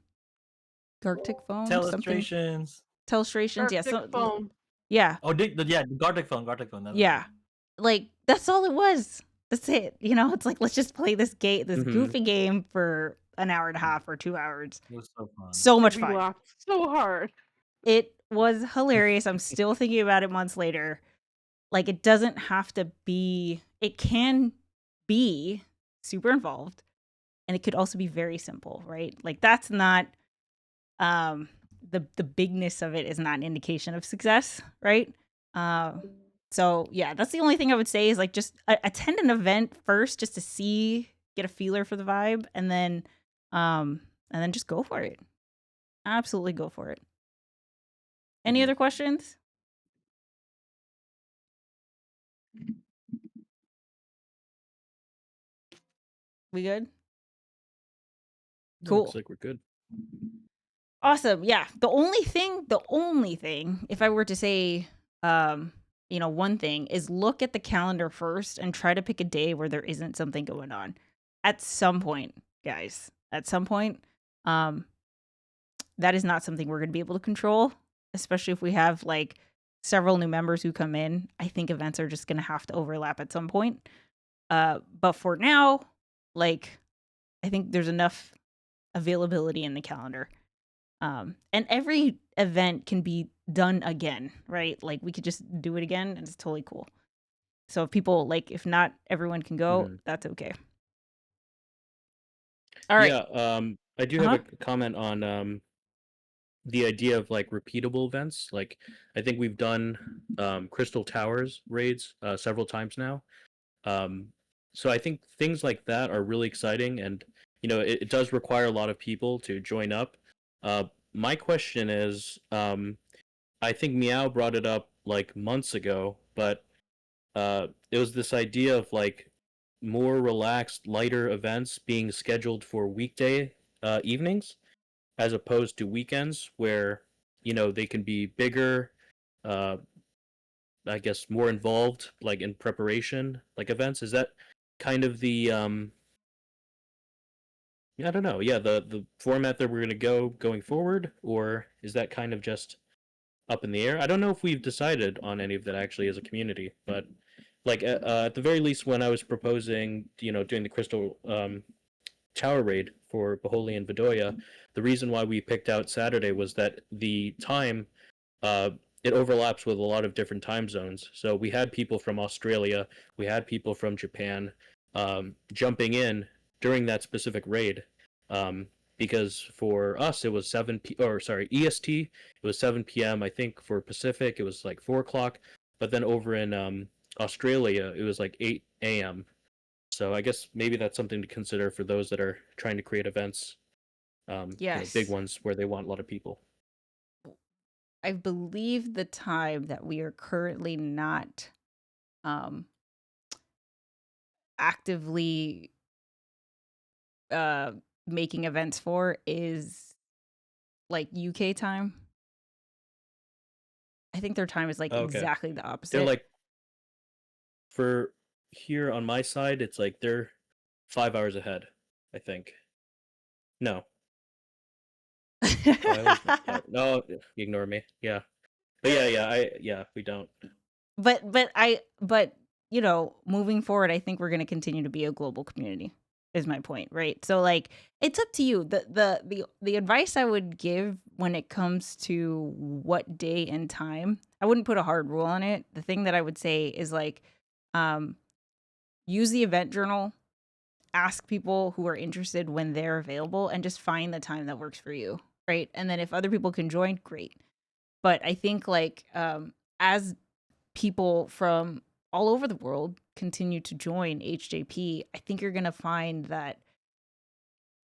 Gartic phone, something. Telestrations. Telestrations, yeah. Arctic phone. Yeah, Oh, yeah, Gartic phone. That was yeah. it. Like that's all it was. That's it. You know, it's like let's just play this game, this Mhm. goofy game for an hour and a half or 2 hours. It was so fun. So much We fun. laughed so hard. It was hilarious. I'm still thinking about it months later. Like it doesn't have to be. It can be super involved, and it could also be very simple, right? Like that's not the bigness of it is not an indication of success, right? So yeah, that's the only thing I would say is like just attend an event first just to get a feeler for the vibe, and then just go for it. Absolutely go for it. Any other questions? We good? No, Cool. looks like we're good. Awesome. Yeah. The only thing, if I were to say, one thing is look at the calendar first and try to pick a day where there isn't something going on. At some point, guys, that is not something we're going to be able to control, especially if we have like several new members who come in. I think events are just going to have to overlap at some point. But for now, like, I think there's enough availability in the calendar. And every event can be done again, right? Like we could just do it again and it's totally cool. So if people like, if not everyone can go, that's okay. All right. Yeah, I do have a comment on the idea of like repeatable events. Like I think we've done Crystal Towers raids several times now. So I think things like that are really exciting, and it does require a lot of people to join up. My question is, I think Meow brought it up like months ago, but it was this idea of like more relaxed, lighter events being scheduled for weekday evenings as opposed to weekends where they can be bigger, I guess more involved, like in preparation, like events. Is that kind of the I don't know, yeah, the format that we're going forward, or is that kind of just up in the air? I don't know if we've decided on any of that actually as a community, but like at the very least, when I was proposing, doing the Crystal Tower raid for Baholi and Bedoya, the reason why we picked out Saturday was that the time it overlaps with a lot of different time zones. So we had people from Australia, we had people from Japan jumping in during that specific raid. Because for us it was EST, it was 7 p.m. I think for Pacific it was like 4 o'clock, but then over in Australia it was like 8 a.m. So I guess maybe that's something to consider for those that are trying to create events, Yes. big ones where they want a lot of people. I believe the time that we are currently not actively making events for is like UK time. I think their time is like Okay. exactly the opposite. They're like, for here on my side, it's like they're 5 hours ahead, I think. No. No, ignore me. Yeah. But yeah, we don't. But moving forward, I think we're going to continue to be a global community. Is my point, right? So like, it's up to you. The advice I would give when it comes to what day and time, I wouldn't put a hard rule on it. The thing that I would say is like, use the event journal, ask people who are interested when they're available, and just find the time that works for you, right? And then if other people can join, great. But I think like as people from all over the world continue to join HJP, I think you're going to find that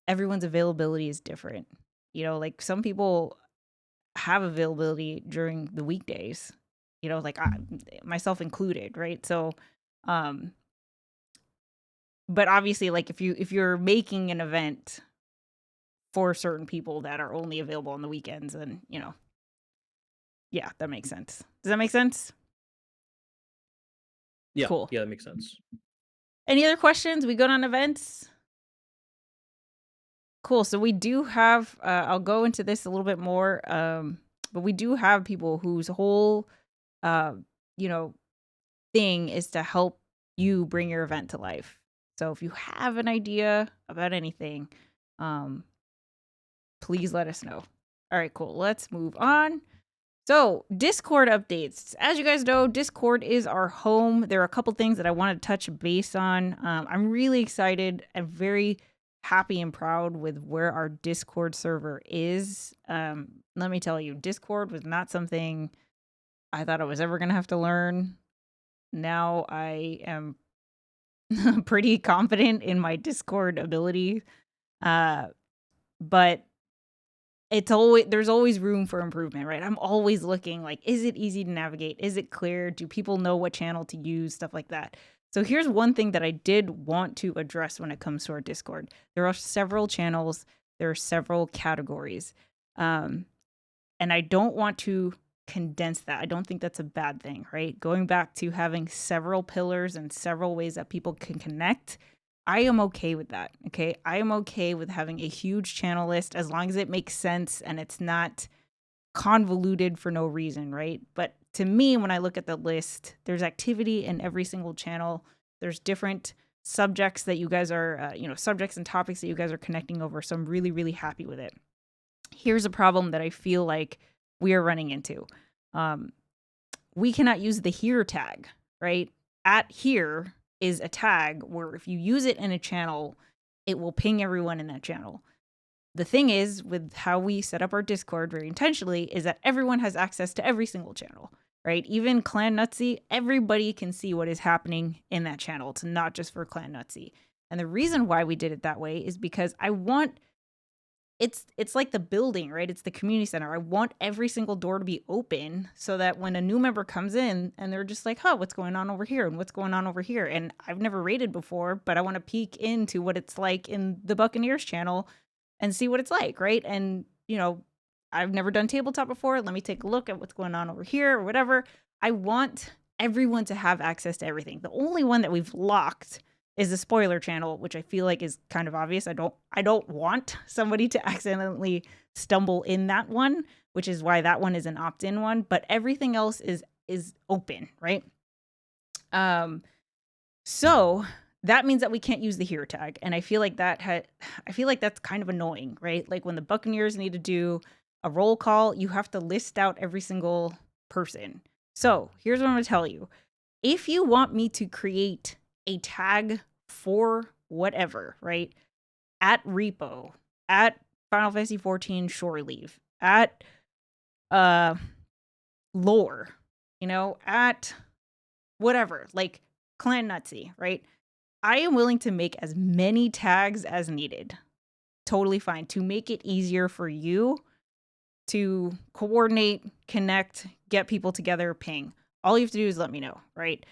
everyone's availability is different. Like some people have availability during the weekdays, like myself included, right? So but obviously, like if you're making an event for certain people that are only available on the weekends, and yeah, that makes sense. Does that make sense? Yeah, Cool. yeah, that makes sense. Any other questions? We good on events? Cool. So we do have, I'll go into this a little bit more, but we do have people whose whole, uh, thing is to help you bring your event to life. So if you have an idea about anything, please let us know. All right, cool. Let's move on. So, Discord updates. As you guys know, Discord is our home. There are a couple things that I want to touch base on. I'm really excited and very happy and proud with where our Discord server is. Let me tell you, Discord was not something I thought I was ever going to have to learn. Now I am pretty confident in my Discord ability. But there's always room for improvement, right? I'm always looking like, is it easy to navigate? Is it clear? Do people know what channel to use? Stuff like that. So here's one thing that I did want to address when it comes to our Discord. There are several channels. There are several categories. And I don't want to condense that. I don't think that's a bad thing, right? Going back to having several pillars and several ways that people can connect, I am okay with that, okay? I am okay with having a huge channel list as long as it makes sense and it's not convoluted for no reason, right? But to me, when I look at the list, there's activity in every single channel. There's different subjects that you guys are, subjects and topics that you guys are connecting over. So I'm really, really happy with it. Here's a problem that I feel like we are running into. We cannot use the here tag, right? At here is a tag where if you use it in a channel, it will ping everyone in that channel. The thing is, with how we set up our Discord very intentionally, is that everyone has access to every single channel, right? Even Clan Nutsy, everybody can see what is happening in that channel. It's not just for Clan Nutsy. And the reason why we did it that way is because I want it's like the building, right? It's the community center. I want every single door to be open so that when a new member comes in and they're just like, huh, what's going on over here and what's going on over here? And I've never raided before, but I want to peek into what it's like in the Buccaneers channel and see what it's like, right? And, I've never done tabletop before. Let me take a look at what's going on over here or whatever. I want everyone to have access to everything. The only one that we've locked is the spoiler channel, which I feel like is kind of obvious. I don't want somebody to accidentally stumble in that one, which is why that one is an opt-in one, but everything else is open, right? So that means that we can't use the here tag, and I feel like that's kind of annoying, right? Like when the Buccaneers need to do a roll call, you have to list out every single person. So here's what I'm going to tell you. If you want me to create a tag for whatever, right? At Repo, at Final Fantasy 14 Shore Leave, at Lore, at whatever, like Clan Nutsy, right? I am willing to make as many tags as needed. Totally fine. To make it easier for you to coordinate, connect, get people together, ping. All you have to do is let me know, right?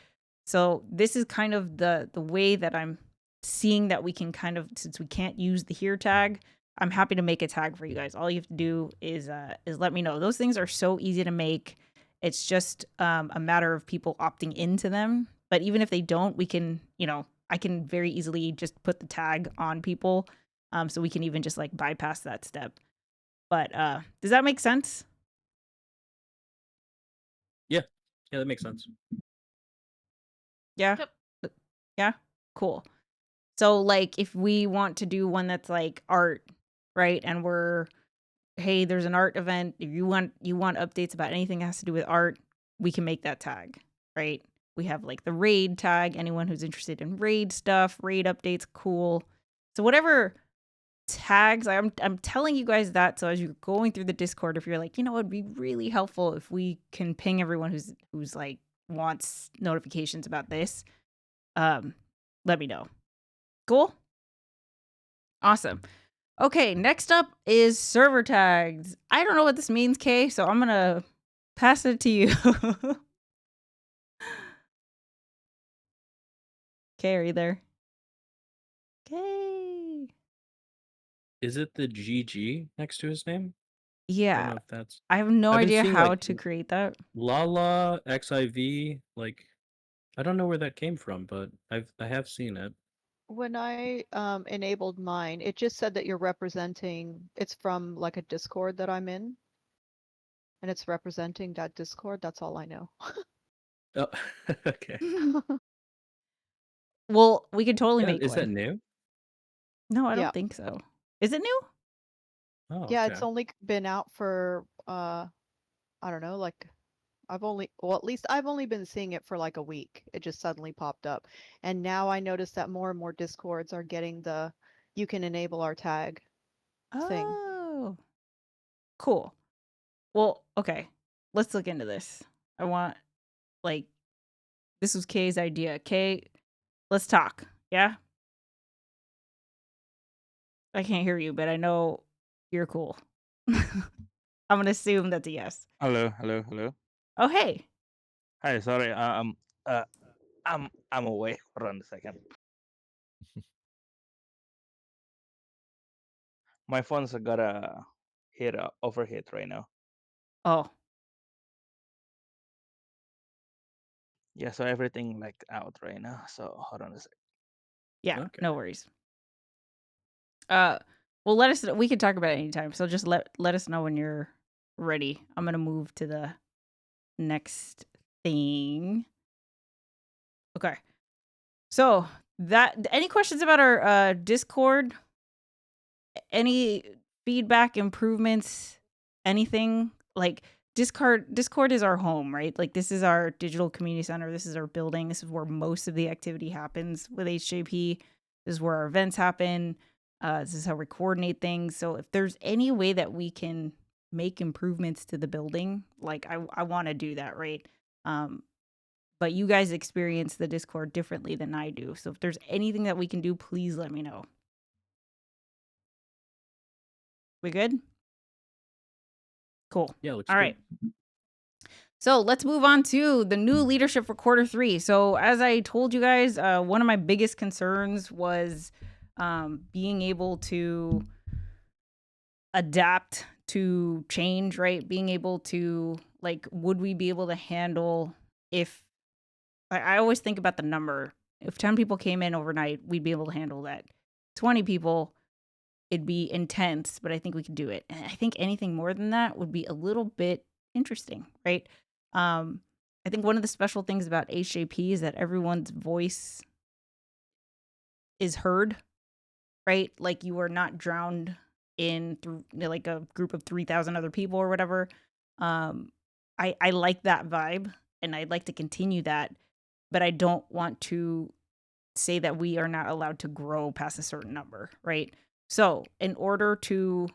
So this is kind of the way that I'm seeing that we can kind of, since we can't use the here tag, I'm happy to make a tag for you guys. All you have to do is let me know. Those things are so easy to make. It's just a matter of people opting into them. But even if they don't, we can, I can very easily just put the tag on people. So we can even just like bypass that step. But does that make sense? Yeah, that makes sense. Yeah. Yep. Yeah. Cool. So like if we want to do one that's like art, right? And hey, there's an art event. If you want updates about anything that has to do with art, we can make that tag, right? We have like the raid tag. Anyone who's interested in raid stuff, raid updates, cool. So whatever tags, I'm telling you guys that. So as you're going through the Discord, if you're like, it'd be really helpful if we can ping everyone who's like wants notifications about this. Let me know. Cool. Awesome. Okay, next up is server tags. I don't know what this means, Kay, so I'm gonna pass it to you. Kay, are you there? Is it the GG next to his name? I don't Yeah. know if that's. I have no I've been idea seeing how like to create that. Lala XIV. Like, I don't know where that came from, but I have seen it. When I enabled mine, it just said that you're representing, it's from like a Discord that I'm in, and it's representing that Discord. That's all I know. Oh, okay. Well, we could totally make Is that one. new? No, I Yeah. don't think so. Is it new? Oh, Yeah, okay. it's only been out for I don't know, like at least I've only been seeing it for like a week. It just suddenly popped up. And now I notice that more and more Discords are getting the you can enable our tag thing. Oh, cool. Well, okay. Let's look into this. I want, like, this was Kay's idea. Kay, let's talk. Yeah? I can't hear you, but I know you're cool. I'm going to assume that's a yes. Hello. Oh, hey. Hi, sorry. Uh, I'm away. Hold on a second. My phone's got a overheat right now. Oh, Yeah, so everything like out right now. So hold on a second. yeah. Okay. No worries. Well, let us know. We can talk about it anytime. So just let us know when you're ready. I'm going to move to the next thing. Okay. So that any questions about our Discord? Any feedback, improvements, anything? Like Discord is our home, right? Like this is our digital community center. This is our building. This is where most of the activity happens with HJP. This is where our events happen. This is how we coordinate things. So if there's any way that we can make improvements to the building, like I want to do that, right? But you guys experience the Discord differently than I do. So if there's anything that we can do, please let me know. We good? Cool. Yeah, looks All good. right. So let's move on to the new leadership for Q3. So as I told you guys, one of my biggest concerns was being able to adapt to change, right? Being able to, like, would we be able to handle if, I always think about the number. If 10 people came in overnight, we'd be able to handle that. 20 people, it'd be intense, but I think we could do it. And I think anything more than that would be a little bit interesting, right? I think one of the special things about HJP is that everyone's voice is heard, right? Like you are not drowned in through like a group of 3,000 other people or whatever. I like that vibe and I'd like to continue that, but I don't want to say that we are not allowed to grow past a certain number, right? So in order to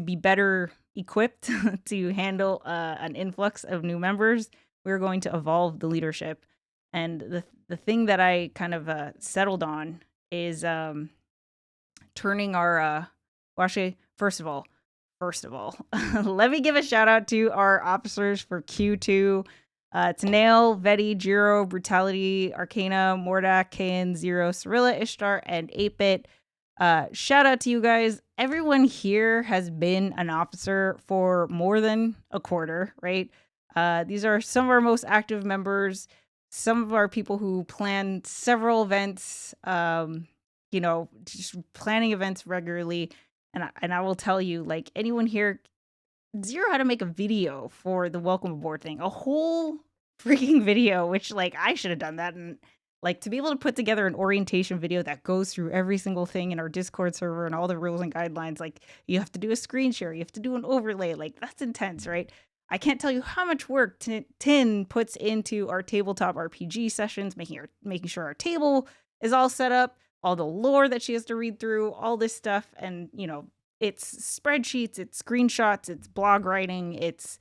be better equipped to handle an influx of new members, we're going to evolve the leadership. And the thing that I kind of settled on is turning our well, actually, first of all, let me give a shout out to our officers for Q2. It's Nail, Veti, Jiro, Brutality, Arcana, Mordak, Kain, Zero, Cirilla, Ishtar, and 8-Bit. Shout out to you guys. Everyone here has been an officer for more than a quarter, right? These are some of our most active members, some of our people who plan several events, just planning events regularly. And I will tell you, like, anyone here, Zero had to make a video for the welcome aboard thing, a whole freaking video, which, like, I should have done that. And like, to be able to put together an orientation video that goes through every single thing in our Discord server and all the rules and guidelines, like, you have to do a screen share, you have to do an overlay, like, that's intense, right? I can't tell you how much work Tin puts into our tabletop RPG sessions, making sure our table is all set up, all the lore that she has to read through, all this stuff. And, it's spreadsheets, it's screenshots, it's blog writing, it's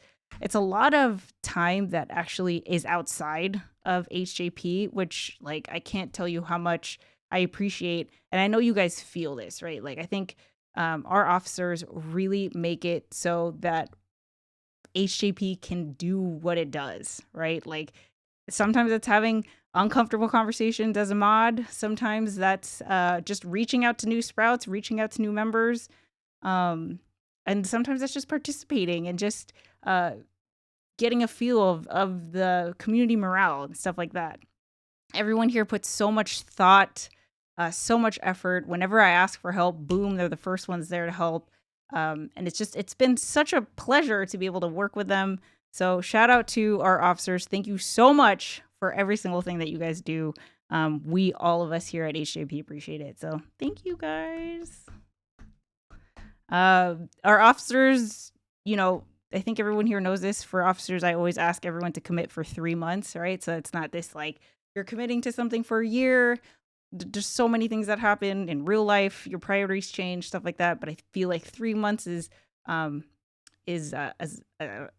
a lot of time that actually is outside of HJP, which, like, I can't tell you how much I appreciate. And I know you guys feel this, right? Like, I think our officers really make it so that HJP can do what it does, right? Like, sometimes it's having uncomfortable conversations as a mod. Sometimes that's just reaching out to new sprouts, reaching out to new members. And sometimes that's just participating and just getting a feel of the community morale and stuff like that. Everyone here puts so much thought, so much effort. Whenever I ask for help, boom, they're the first ones there to help. And it's been such a pleasure to be able to work with them. So shout out to our officers. Thank you so much for every single thing that you guys do. We, all of us here at HJP, appreciate it. So thank you guys. Our officers, you know, I think everyone here knows this. For officers, I always ask everyone to commit for 3 months, right? So it's not this like you're committing to something for a year. There's so many things that happen in real life. Your priorities change, stuff like that. But I feel like 3 months is an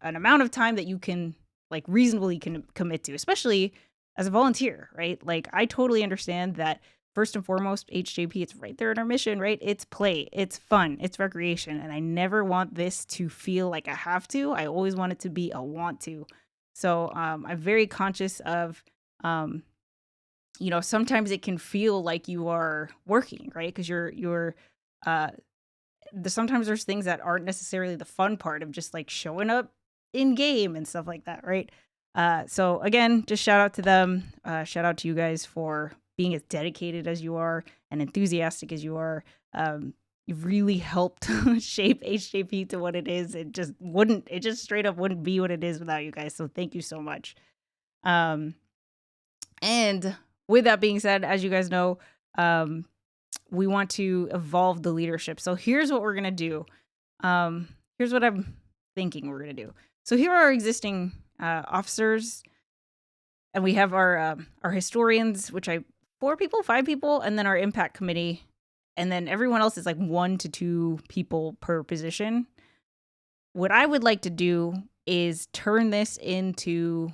amount of time that you can like reasonably commit to, especially as a volunteer, right? Like I totally understand that. First and foremost, HJP, it's right there in our mission, right? It's play, it's fun, it's recreation. And I never want this to feel like I have to. I always want it to be a want to. So I'm very conscious of, you know, sometimes it can feel like you are working, right? Because sometimes there's things that aren't necessarily the fun part of just like showing up in game and stuff like that, right? So again, just shout out to them. Shout out to you guys for being as dedicated as you are and enthusiastic as you are. You've really helped shape HJP to what it is. It just straight up wouldn't be what it is without you guys. So thank you so much. And with that being said, as you guys know, we want to evolve the leadership. So here's what we're going to do. Here's what I'm thinking we're going to do. So here are our existing officers, and we have our historians, which 5 people, and then our impact committee, and then everyone else is like 1 to 2 people per position. What I would like to do is turn this into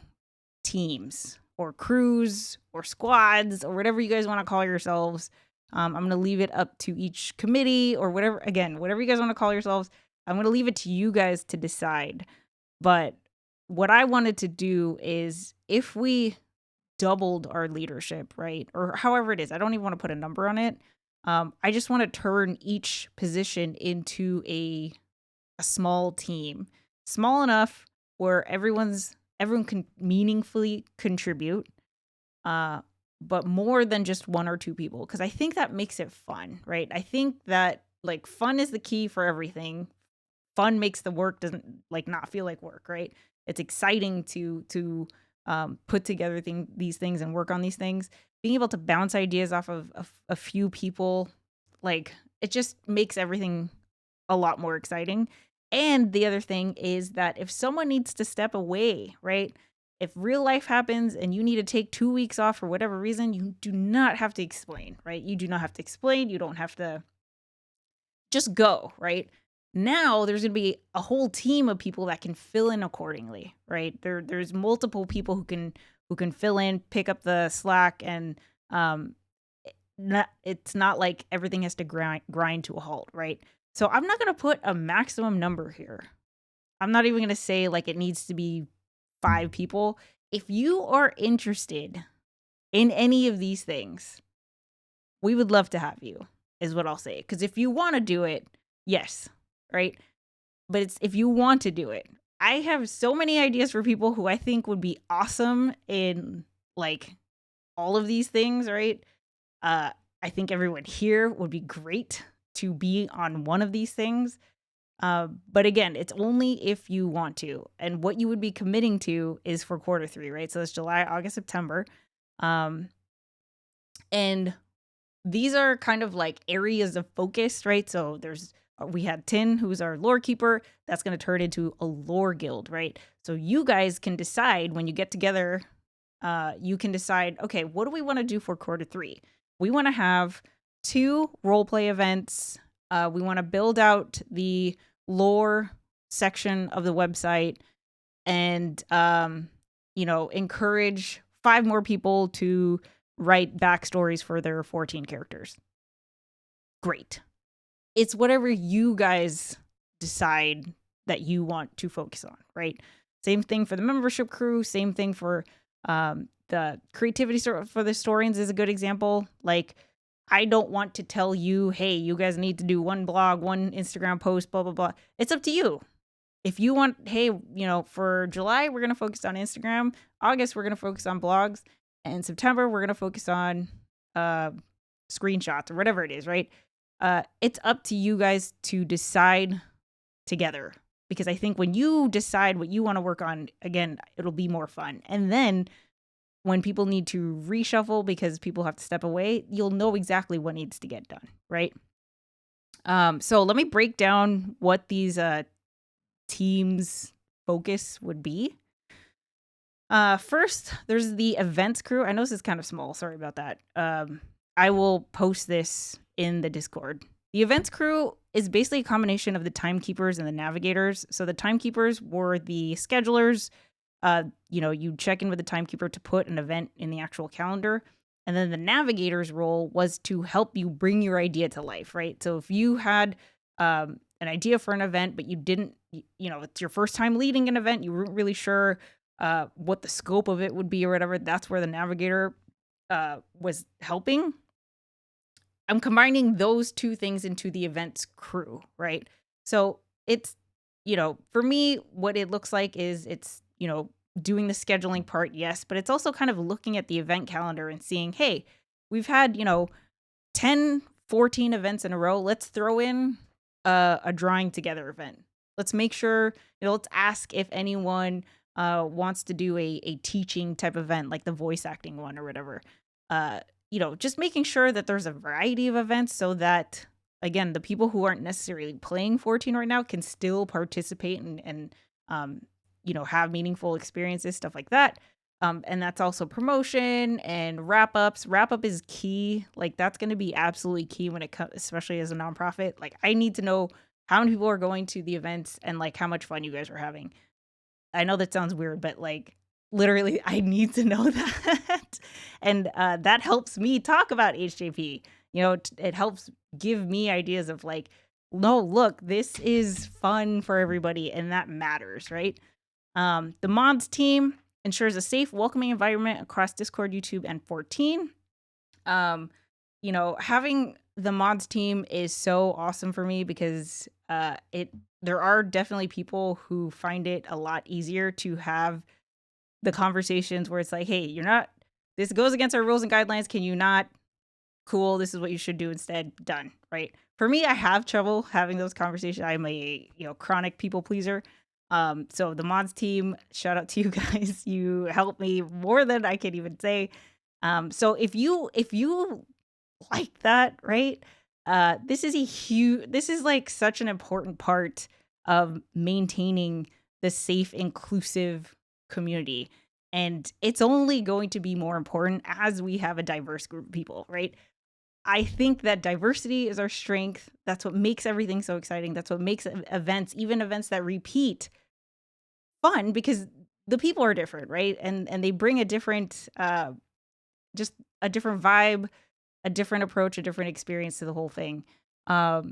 teams or crews or squads or whatever you guys want to call yourselves. I'm going to leave it up to each committee or whatever you guys want to call yourselves. I'm going to leave it to you guys to decide. But what I wanted to do is if we doubled our leadership, right? Or however it is, I don't even want to put a number on it. I just want to turn each position into a small team, small enough where everyone can meaningfully contribute, but more than just 1 or 2 people, because I think that makes it fun, right? I think that like fun is the key for everything. Fun makes the work doesn't like not feel like work, right? It's exciting to put together these things and work on these things. Being able to bounce ideas off of a few people, like it just makes everything a lot more exciting. And the other thing is that if someone needs to step away, right? If real life happens and you need to take 2 weeks off for whatever reason, you do not have to explain, right? You do not have to explain. You don't have to just go, right? Now there's going to be a whole team of people that can fill in accordingly, right? There's multiple people who can fill in, pick up the slack, and it's not like everything has to grind to a halt, right? So I'm not going to put a maximum number here. I'm not even going to say like it needs to be 5 people. If you are interested in any of these things, we would love to have you, is what I'll say. Because if you want to do it, yes, right? But it's if you want to do it. I have so many ideas for people who I think would be awesome in like all of these things, right? I think everyone here would be great to be on one of these things. But again, it's only if you want to. And what you would be committing to is for Q3, right? So it's July, August, September. And these are kind of like areas of focus, right? So we had Tin, who's our lore keeper. That's going to turn into a lore guild, right? So you guys can decide when you get together, you can decide, okay, what do we want to do for Q3? We want to have 2 roleplay events. We want to build out the lore section of the website and, encourage 5 more people to write backstories for their 14 characters. Great. It's whatever you guys decide that you want to focus on, right? Same thing for the membership crew. Same thing for The creativity for the historians is a good example. Like, I don't want to tell you, hey, you guys need to do one blog, one Instagram post, blah, blah, blah. It's up to you. If you want, hey, for July, we're going to focus on Instagram. August, we're going to focus on blogs. And September, we're going to focus on screenshots or whatever it is, right? It's up to you guys to decide together. Because I think when you decide what you want to work on, again, it'll be more fun. And then when people need to reshuffle because people have to step away, you'll know exactly what needs to get done, right? So let me break down what these teams focus would be. First, there's the events crew. I know this is kind of small. Sorry about that. I will post this in the Discord. The events crew is basically a combination of the timekeepers and the navigators. So the timekeepers were the schedulers. You check in with the timekeeper to put an event in the actual calendar. And then the navigator's role was to help you bring your idea to life, right? So if you had an idea for an event, but you didn't, it's your first time leading an event, you weren't really sure what the scope of it would be or whatever, that's where the navigator was helping. I'm combining those two things into the events crew, right? So it's, for me, what it looks like is it's, doing the scheduling part, yes, but it's also kind of looking at the event calendar and seeing, hey, we've had, 10, 14 events in a row. Let's throw in a drawing together event. Let's make sure, let's ask if anyone wants to do a teaching type event, like the voice acting one or whatever. Just making sure that there's a variety of events so that, again, the people who aren't necessarily playing 14 right now can still participate and have meaningful experiences, stuff like that. And that's also promotion and wrap-ups. Wrap-up is key. Like, that's going to be absolutely key when it comes, especially as a nonprofit. Like, I need to know how many people are going to the events and, like, how much fun you guys are having. I know that sounds weird, but, like, literally, I need to know that. And that helps me talk about HJP. It helps give me ideas of, like, no, look, this is fun for everybody, and that matters, right? The mods team ensures a safe, welcoming environment across Discord, YouTube, and 14. Having the mods team is so awesome for me because there are definitely people who find it a lot easier to have the conversations where it's like, hey, this goes against our rules and guidelines. Can you not? Cool. This is what you should do instead. Done. Right. For me, I have trouble having those conversations. I'm a, chronic people pleaser. So the mods team, shout out to you guys. You help me more than I can even say. So if you like that, right? This is like such an important part of maintaining the safe, inclusive community. And it's only going to be more important as we have a diverse group of people, right? I think that diversity is our strength. That's what makes everything so exciting. That's what makes events, even events that repeat, fun because the people are different, right? And they bring a different, just a different vibe, a different approach, a different experience to the whole thing. But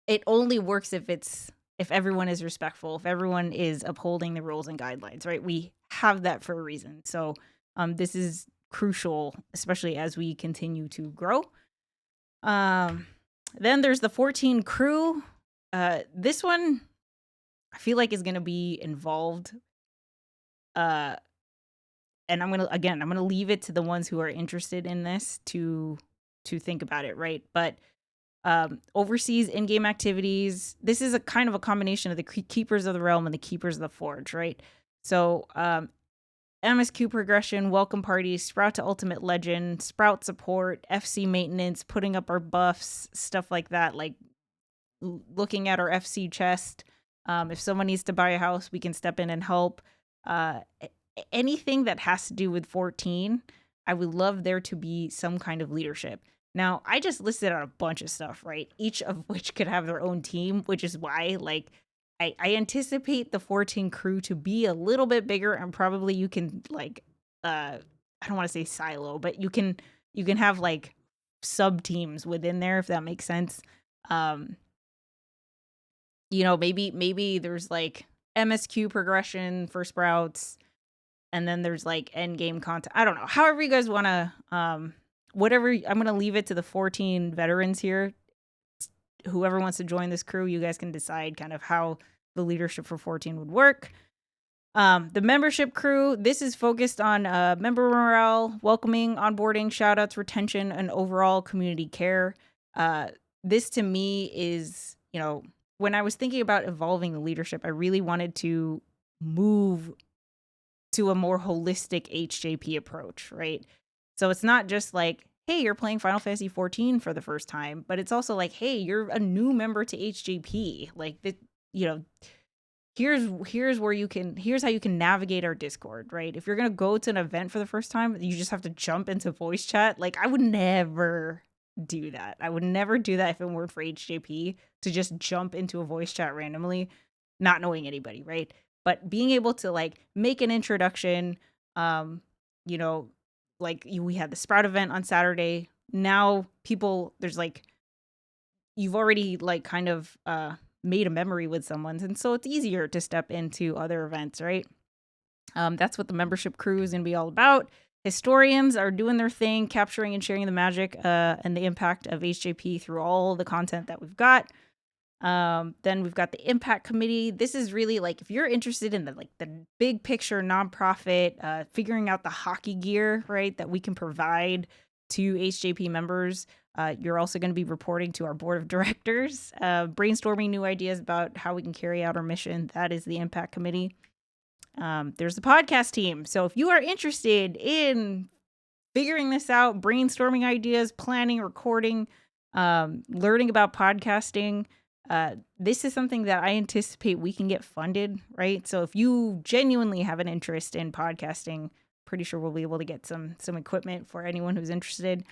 it only works if everyone is respectful, if everyone is upholding the rules and guidelines, right? We have that for a reason. So this is crucial, especially as we continue to grow. Then there's the 14 crew. This one, I feel like is going to be involved. And I'm going to leave it to the ones who are interested in this to think about it, right? But oversees in-game activities. This is a kind of a combination of the Keepers of the Realm and the Keepers of the Forge, right? So MSQ progression, welcome parties, Sprout to Ultimate Legend, Sprout support, FC maintenance, putting up our buffs, stuff like that, like looking at our FC chest. If someone needs to buy a house, we can step in and help. Anything that has to do with 14, I would love there to be some kind of leadership. Now, I just listed out a bunch of stuff, right? Each of which could have their own team, which is why, like, I anticipate the 14 crew to be a little bit bigger, and probably you can, like, I don't want to say silo, but you can have, like, sub teams within there, if that makes sense. Maybe there's, like, MSQ progression for Sprouts, and then there's like end game content. I don't know. However you guys want to, whatever. I'm going to leave it to the 14 veterans here. Whoever wants to join this crew, you guys can decide kind of how the leadership for 14 would work. The membership crew, this is focused on member morale, welcoming, onboarding, shoutouts, retention, and overall community care. This to me is, you know, when I was thinking about evolving the leadership, I really wanted to move to a more holistic HJP approach, right? So it's not just like, hey, you're playing Final Fantasy 14 for the first time, but it's also like, hey, you're a new member to HJP. Like, you know, here's how you can navigate our Discord, right? If you're gonna go to an event for the first time, you just have to jump into voice chat. Like, I would never do that. I would never do that if it weren't for HJP, to just jump into a voice chat randomly, not knowing anybody, right? But being able to like make an introduction, you know, like we had the Sprout event on Saturday. Now there's like, you've already like kind of made a memory with someone, and so it's easier to step into other events, right? That's what the membership crew is going to be all about. Historians are doing their thing, capturing and sharing the magic and the impact of HJP through all the content that we've got. Then we've got the impact committee. This is really like, if you're interested in the big picture nonprofit, figuring out the hockey gear, right, that we can provide to HJP members. You're also going to be reporting to our board of directors, brainstorming new ideas about how we can carry out our mission. That is the impact committee. There's the podcast team. So if you are interested in figuring this out, brainstorming ideas, planning, recording, learning about podcasting, this is something that I anticipate we can get funded, right? So if you genuinely have an interest in podcasting, pretty sure we'll be able to get some equipment for anyone who's interested.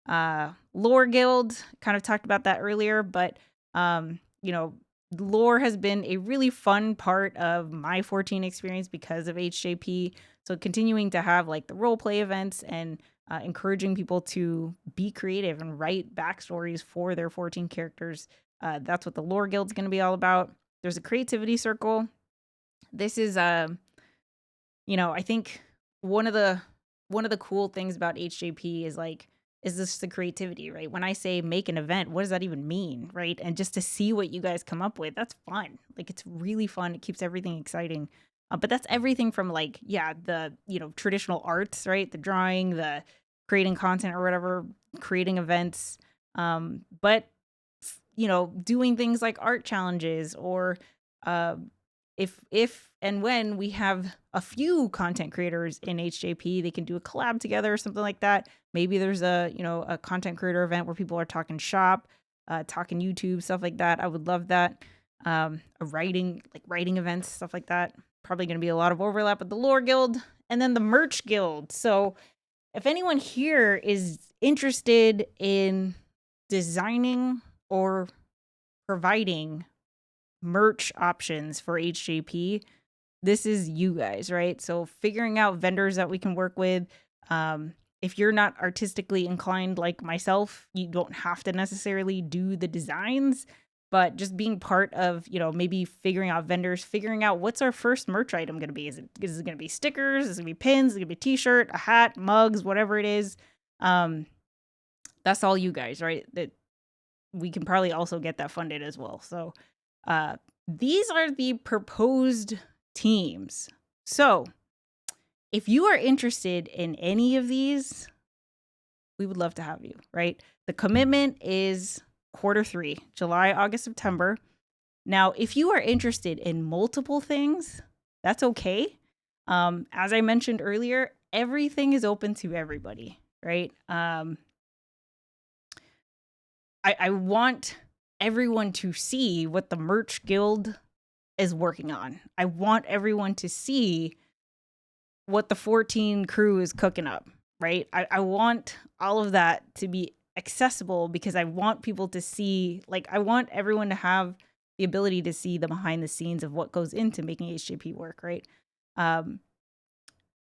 Lore Guild, kind of talked about that earlier, but you know, lore has been a really fun part of my 14 experience because of HJP. So continuing to have like the role play events and encouraging people to be creative and write backstories for their 14 characters. That's what the Lore Guild's going to be all about. There's a creativity circle. This is, you know, I think one of the cool things about HJP is this the creativity, right? When I say make an event, what does that even mean, right? And just to see what you guys come up with, that's fun. Like, it's really fun. It keeps everything exciting. But that's everything from like, yeah, the, you know, traditional arts, right? The drawing, the creating content or whatever, creating events. But, you know, doing things like art challenges, or if and when we have a few content creators in HJP, they can do a collab together or something like that. Maybe there's a, you know, a content creator event where people are talking shop, talking YouTube, stuff like that. I would love that. Writing events, stuff like that. Probably going to be a lot of overlap with the Lore Guild, and then the Merch Guild. So if anyone here is interested in designing or providing merch options for HJP, this is you guys, right? So figuring out vendors that we can work with. If you're not artistically inclined like myself, you don't have to necessarily do the designs, but just being part of, you know, maybe figuring out vendors, figuring out what's our first merch item going to be. Is it going to be stickers? Is it going to be pins? Is it going to be a t-shirt, a hat, mugs, whatever it is? That's all you guys, right? That we can probably also get that funded as well. So these are the proposed teams. So if you are interested in any of these, we would love to have you, right? The commitment is Q3, July, August, September. Now, if you are interested in multiple things, that's okay. As I mentioned earlier, everything is open to everybody, right? I want everyone to see what the Merch Guild is working on. I want everyone to see what the 14 crew is cooking up, right? I want all of that to be accessible because I want people to see, like, I want everyone to have the ability to see the behind the scenes of what goes into making HJP work, right?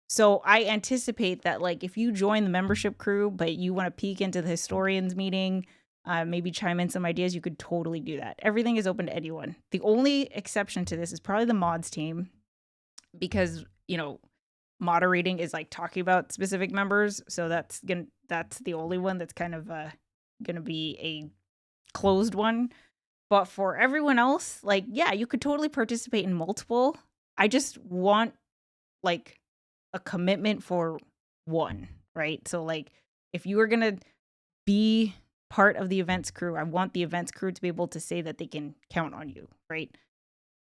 So I anticipate that, like, if you join the membership crew, but you want to peek into the historians meeting, maybe chime in some ideas, you could totally do that. Everything is open to anyone. The only exception to this is probably the mods team, because, you know, moderating is like talking about specific members. So that's the only one that's kind of gonna be a closed one. But for everyone else, like, yeah, you could totally participate in multiple. I just want like a commitment for one, right? So like if you are gonna be part of the events crew, I want the events crew to be able to say that they can count on you, right?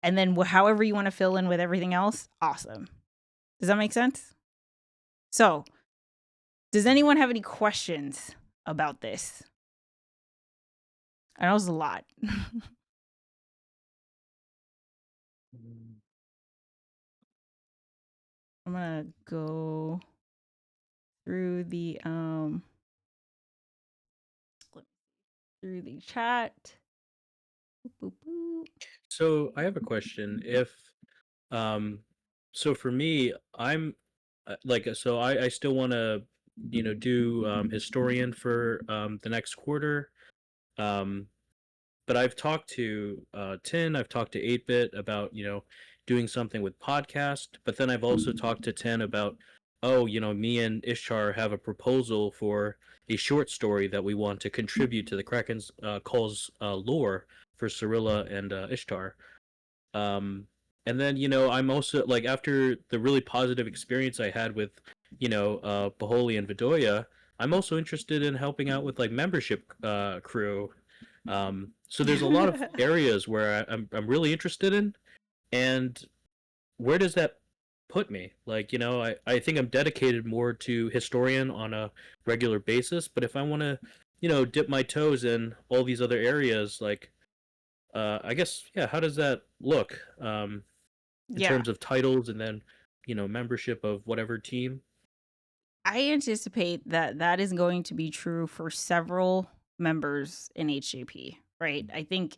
And then however you want to fill in with everything else, awesome. Does that make sense? So, does anyone have any questions about this? I know it's a lot. I'm gonna go through the chat. Boop, boop, boop. So I have a question. If so for me, I'm so I still want to do historian for the next quarter. But I've talked to Tin, I've talked to 8-Bit about doing something with podcast. But then I've also talked to Tin about me and Ishtar have a proposal for a short story that we want to contribute to the Kraken's Call's lore for Cirilla and Ishtar. And then I'm also like, after the really positive experience I had with Baholi and Vidoya, I'm also interested in helping out with like membership crew. So there's a lot of areas where I'm really interested in, and where does that put me? Like, I think I'm dedicated more to historian on a regular basis, but if I want to dip my toes in all these other areas, like I guess, yeah, how does that look in Yeah. terms of titles and then membership of whatever team? I anticipate that is going to be true for several members in HJP, right? I think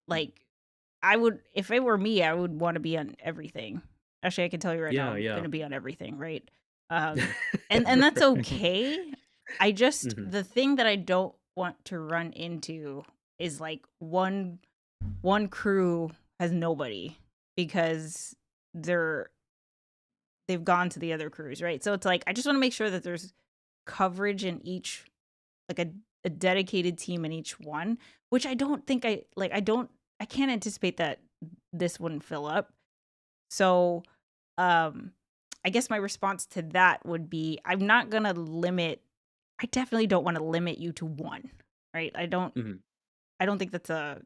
like, I would, if it were me, I would want to be on everything. Actually, I can tell you right now, I'm Yeah. going to be on everything, right? And that's okay. I just, Mhm. the thing that I don't want to run into is like one crew has nobody because they've gone to the other crews, right? So it's like, I just want to make sure that there's coverage in each, like a dedicated team in each one, which I don't think I can't anticipate that this wouldn't fill up. So I guess my response to that would be, I definitely don't want to limit you to one, right? I don't think that's the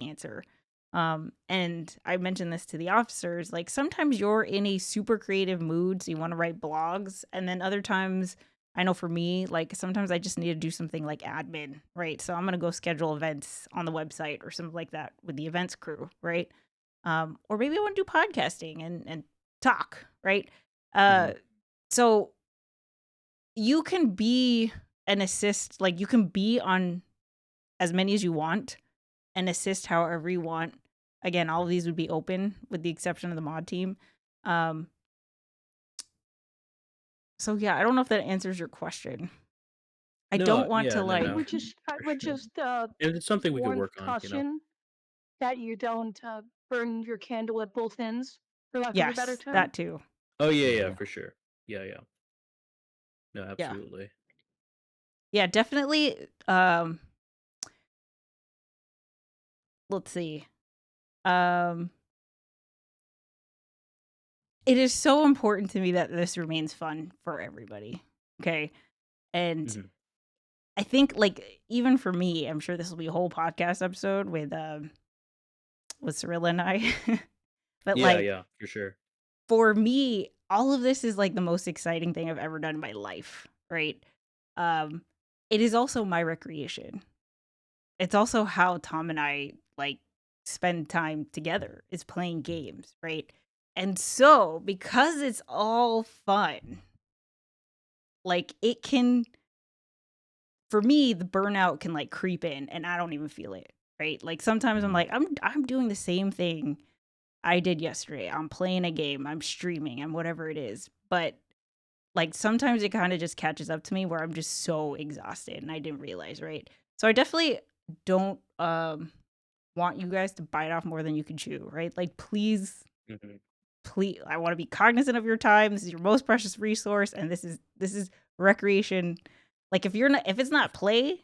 answer. And I mentioned this to the officers, like sometimes you're in a super creative mood, so you want to write blogs, and then other times, I know for me, like sometimes I just need to do something like admin, right? So I'm gonna go schedule events on the website or something like that with the events crew, right? Or maybe I want to do podcasting and talk, right? So you can be an assist, like you can be on as many as you want and assist however you want. Again, all of these would be open with the exception of the mod team. So yeah, I don't know if that answers your question. I No, don't want yeah, to no, like no, I would just it's something we could warn work on. caution that you don't burn your candle at both ends, for lack of a better yes, term. that too. Oh yeah, for sure. Yeah. No, Yeah. absolutely. Yeah, definitely. Let's see. It is so important to me that this remains fun for everybody. Okay. And Mhm. I think like even for me, I'm sure this will be a whole podcast episode with Cirilla and I. But like Yeah, for sure. for me, all of this is like the most exciting thing I've ever done in my life, right? It is also my recreation. It's also how Tom and I like spend time together, is playing games, right? And so, because it's all fun, like it can, for me, the burnout can like creep in and I don't even feel it, right? Like sometimes I'm like, I'm doing the same thing I did yesterday. I'm playing a game, I'm streaming, I'm whatever it is. But like sometimes it kind of just catches up to me where I'm just so exhausted and I didn't realize, right? So I definitely don't want you guys to bite off more than you can chew, right? Like please, I want to be cognizant of your time. This is your most precious resource, and this is recreation. Like if it's not play,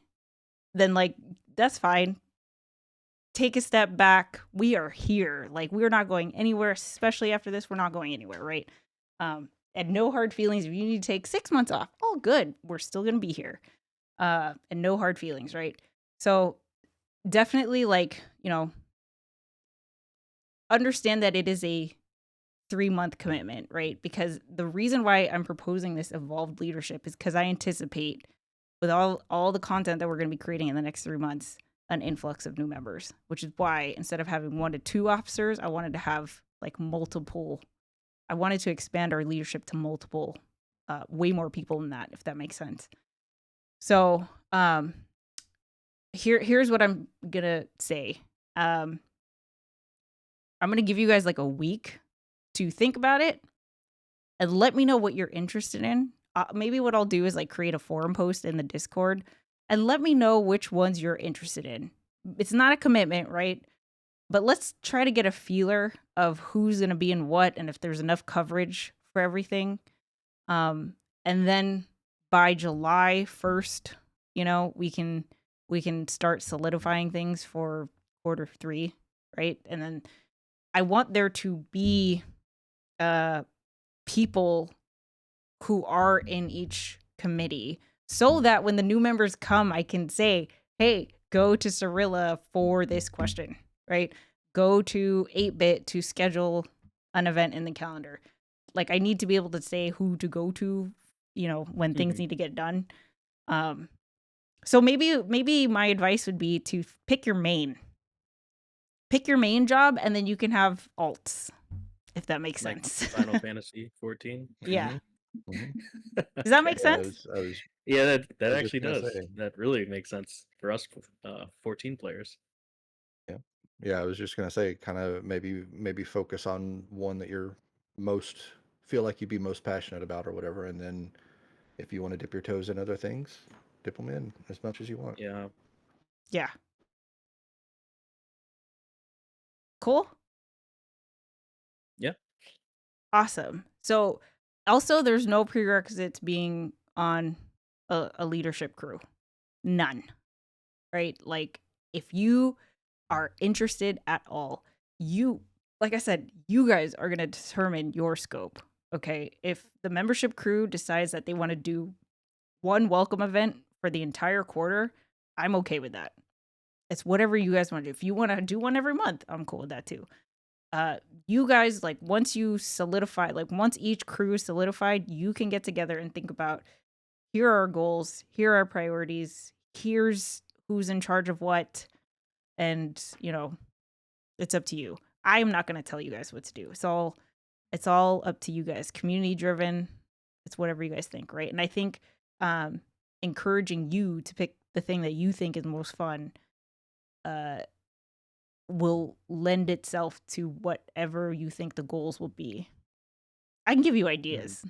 then like that's fine. Take a step back. We are here. Like we're not going anywhere, especially after this. We're not going anywhere, right? And no hard feelings. If you need to take 6 months off, all good. We're still gonna be here. And no hard feelings, right? So definitely like, understand that it is a 3-month commitment, right? Because the reason why I'm proposing this evolved leadership is because I anticipate with all the content that we're going to be creating in the next 3 months, an influx of new members, which is why instead of having 1 to 2 officers, I wanted to have like multiple. I wanted to expand our leadership to multiple, way more people than that, if that makes sense. So here's what I'm gonna say. I'm gonna give you guys like a week to think about it and let me know what you're interested in. Maybe what I'll do is like create a forum post in the Discord and let me know which ones you're interested in. It's not a commitment, right? But let's try to get a feeler of who's going to be in what and if there's enough coverage for everything. And then by July 1st, we can start solidifying things for quarter 3, right? And then I want there to be people who are in each committee so that when the new members come, I can say, hey, go to Cirilla for this question, right? Go to 8-Bit to schedule an event in the calendar. Like I need to be able to say who to go to, when things need to get done. So maybe my advice would be to pick your main job, and then you can have alts, if that makes Like sense. Final Fantasy 14. Yeah. Mhm. Does that make Yeah, sense? Yeah, that I was just actually gonna does. say. That really makes sense for us 14 players. Yeah, I was just gonna say, kind of maybe focus on one that you're feel like you'd be most passionate about or whatever, and then if you want to dip your toes in other things, dip them in as much as you want. Yeah. Yeah. Cool. Yeah. Awesome. So also there's no prerequisites being on a leadership crew. None. Right? Like if you are interested at all, like I said, you guys are going to determine your scope. Okay? If the membership crew decides that they want to do one welcome event for the entire quarter, I'm okay with that. It's whatever you guys want to do. If you want to do one every month, I'm cool with that too. You guys, like once you solidify, like once each crew is solidified, you can get together and think about, here are our goals, here are our priorities, here's who's in charge of what, and it's up to you. I am not going to tell you guys what to do. It's all up to you guys. Community driven. It's whatever you guys think, right? And I think encouraging you to pick the thing that you think is most fun will lend itself to whatever you think the goals will be. I can give you ideas.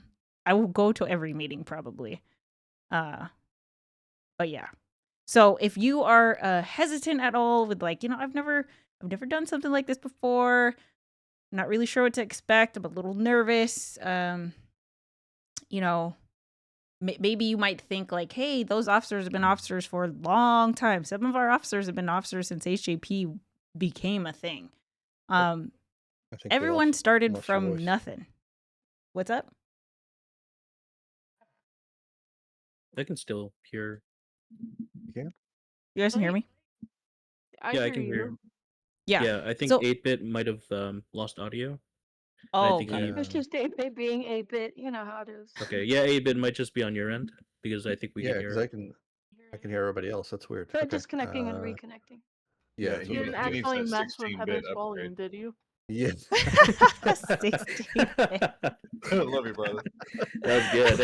I will go to every meeting probably. But yeah. So if you are hesitant at all with like, I've never done something like this before, not really sure what to expect, I'm a little nervous, maybe you might think like, hey, those officers have been officers for a long time. Some of our officers have been officers since HJP became a thing. I think Everyone started lost your from voice. nothing. What's up? I can still hear. You can? You guys can hear me? Yeah, I can hear you. Yeah. Yeah, I think So, 8-Bit might have lost audio. And oh, I think okay. It's just 8-Bit being 8-Bit. You know how it is. Okay, yeah, 8-Bit might just be on your end because I think we Yeah, can because hear. I can hear everybody else. That's weird. But Okay. disconnecting and reconnecting. Yeah, Yeah, it's a he little needs bit. that mess with 16-bit Heather's upgrade. volume, did you? Yeah. 16-bit. Love you, brother. That was good.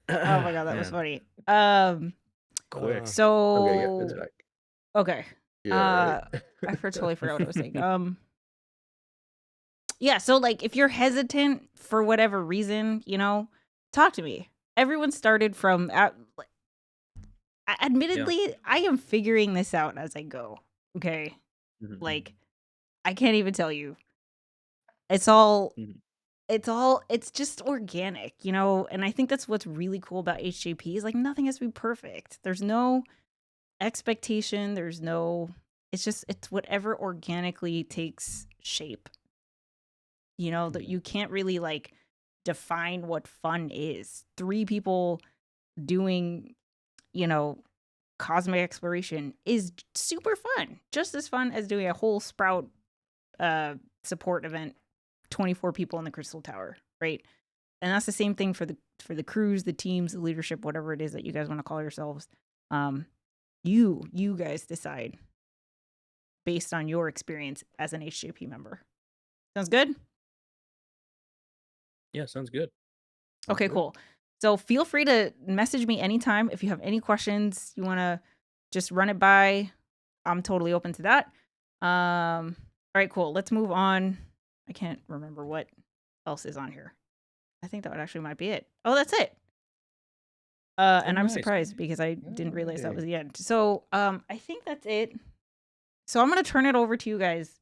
Oh my god, that was Man. funny. Quick. So Okay, yeah, it's back. okay. Yeah, right. I totally forgot what I was saying. yeah, so like if you're hesitant for whatever reason, talk to me. Everyone started from admittedly, I am figuring this out as I go. Okay. Like I can't even tell you. It's all it's just organic, and I think that's what's really cool about HJP is like nothing has to be perfect. There's no expectation, it's whatever organically takes shape. That you can't really like define what fun is. 3 people doing, cosmic exploration is super fun. Just as fun as doing a whole Sprout support event, 24 people in the Crystal Tower, right? And that's the same thing for the crews, the teams, the leadership, whatever it is that you guys want to call yourselves. You guys decide based on your experience as an HJP member. Sounds good? Yeah, sounds good. Okay, cool. So feel free to message me anytime if you have any questions, you want to just run it by. I'm totally open to that. All right, cool. Let's move on. I can't remember what else is on here. I think that actually might be it. Oh, that's it. And I'm nice. surprised because I didn't realize that was the end. So I think that's it. So I'm going to turn it over to you guys.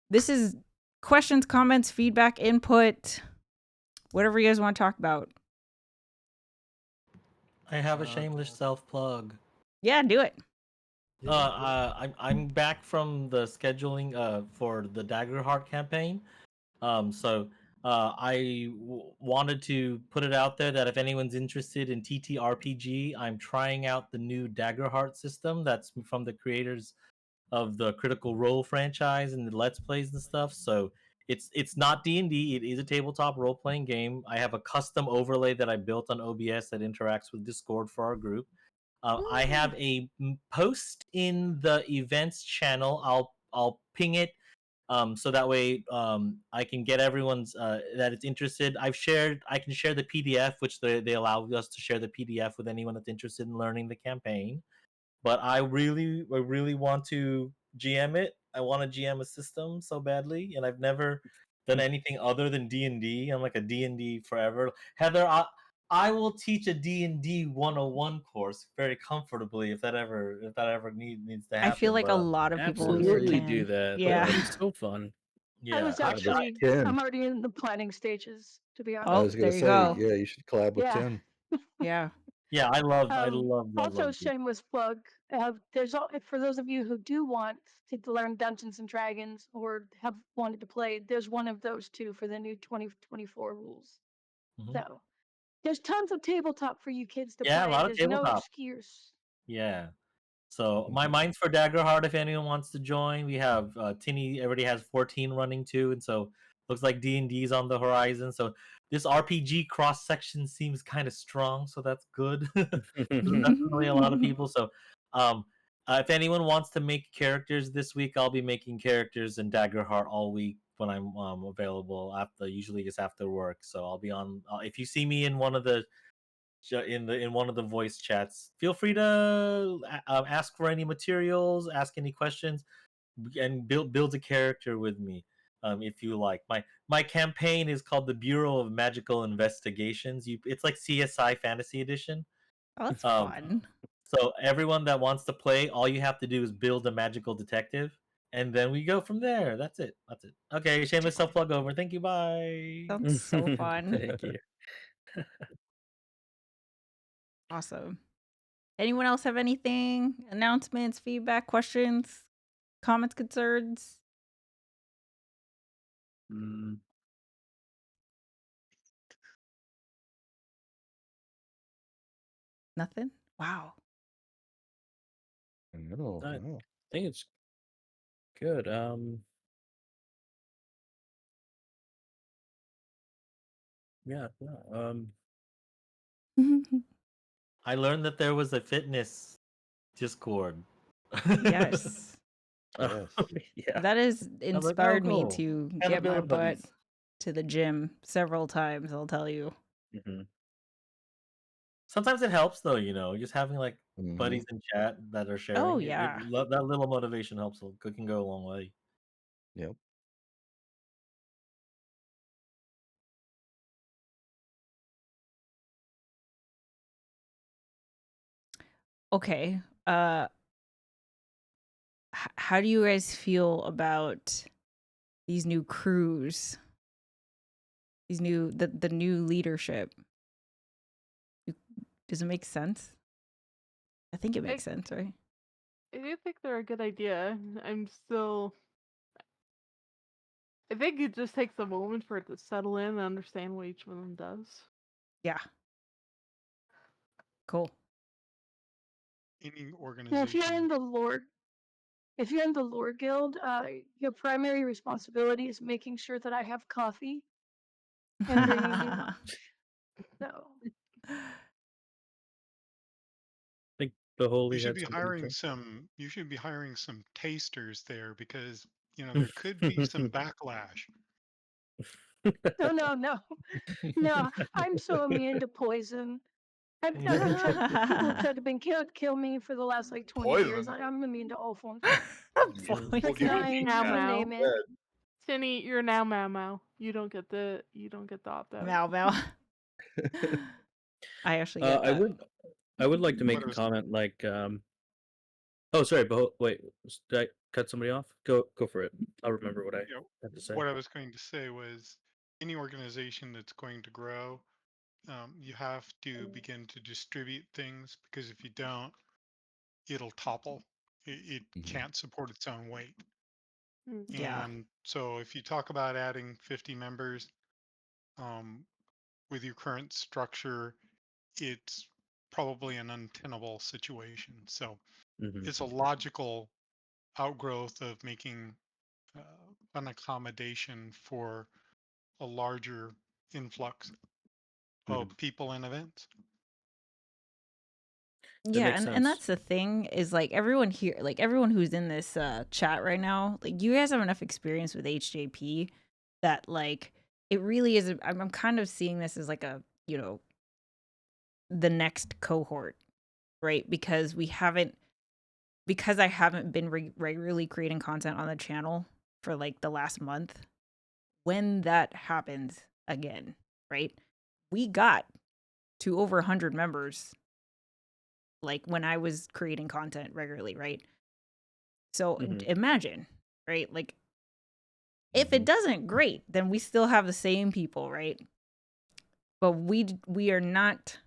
This is questions, comments, feedback, input, whatever you guys want to talk about. I have a shameless self plug. Yeah, do it. I'm back from the scheduling for the Daggerheart campaign. So I wanted to put it out there that if anyone's interested in TTRPG, I'm trying out the new Daggerheart system that's from the creators of the Critical Role franchise and the Let's Plays and stuff. So it's not D&D. It is a tabletop role playing game. I have a custom overlay that I built on OBS that interacts with Discord for our group. I have a post in the events channel. I'll ping it so that way I can get everyone's that it's interested. I can share the PDF, which they allow us to share the PDF with anyone that's interested in learning the campaign. But I really want to GM it. I want to GM a system so badly, and I've never done anything other than D&D. I'm like a D&D forever. Heather, I will teach a D&D 101 course very comfortably if that ever needs to happen. I feel like a lot of people here Absolutely can. do that. Yeah. That would be so fun. I was actually, I'm already in the planning stages, to be honest. I was gonna there you say, go. yeah, you should collab with Yeah. Tim. Yeah. Yeah, I love Also, love shameless plug. There's for those of you who do want to learn Dungeons and Dragons or have wanted to play. There's one of those too for the new 2024 rules. So there's tons of tabletop for you kids to play. A lot of There's tabletop. no excuse. Yeah. So mine's for Daggerheart if anyone wants to join. We have Tinny already has 14 running too, and so looks like D&D's on the horizon. So this RPG cross section seems kind of strong, so that's good. There's definitely a lot of people. So if anyone wants to make characters this week, I'll be making characters in Daggerheart all week when I'm available usually just after work. So I'll be on if you see me in one of the one of the voice chats, feel free to ask for any materials, ask any questions, and build a character with me if you like. My campaign is called the Bureau of Magical Investigations. It's like CSI Fantasy Edition. Oh, that's fun. So everyone that wants to play, all you have to do is build a magical detective, and then we go from there. That's it. Okay, shameless self plug over. Thank you. Bye. Sounds so fun. Thank you. Awesome. Anyone else have anything? Announcements, feedback, questions, comments, concerns? Nothing? Wow. No, I no. think it's good. Yeah. I learned that there was a fitness Discord. Yes. Yes. Yeah. That has inspired me cool. to get my butt buddies. to the gym several times, I'll tell you. Sometimes it helps though, just having like Mhm. buddies in chat that are sharing. Oh, yeah. That little motivation helps. Can go a long way. Yep. okay. How do you guys feel about these new crews? These new the new leadership? Does it make sense? I think it makes sense, right? I do think they're a good idea. I think it just takes a moment for it to settle in and understand what each of them does. Yeah. Cool. Any Now, organization. if you're in the lore guild, your primary responsibility is making sure that I have coffee and bringing me lunch. So, I think the holy You should had be something to hiring say. some. You should be hiring some tasters there because there could be some backlash. no. I'm so immune to poison. I've tried. People have tried to kill me for the last like 20 years. Poison. I'm immune to all forms. We'll give you Strychnine, Now, you Mao. name it. Tinny, you're now Mao. You don't get the opt out. Mal. I actually get I that. would like to make What a was- comment like oh sorry, but wait, did I cut somebody off? Go for it. I'll remember what I had to say. What I was going to say was any organization that's going to grow, you have to begin to distribute things because if you don't, it'll topple. It can't support its own weight. Yeah. And so if you talk about adding 50 members with your current structure, it's probably an untenable situation. So it's a logical outgrowth of making an accommodation for a larger influx of people and events. Yeah, makes and sense. that's the thing is like everyone here, like everyone who's in this chat right now, like you guys have enough experience with HJP that like it really is. I'm kind of seeing this as like a the next cohort, right? Because I haven't been regularly creating content on the channel for like the last month. When that happens again, right? We got to over 100 members like when I was creating content regularly, right? So imagine, right? Like if it doesn't, great, then we still have the same people, right? But we are not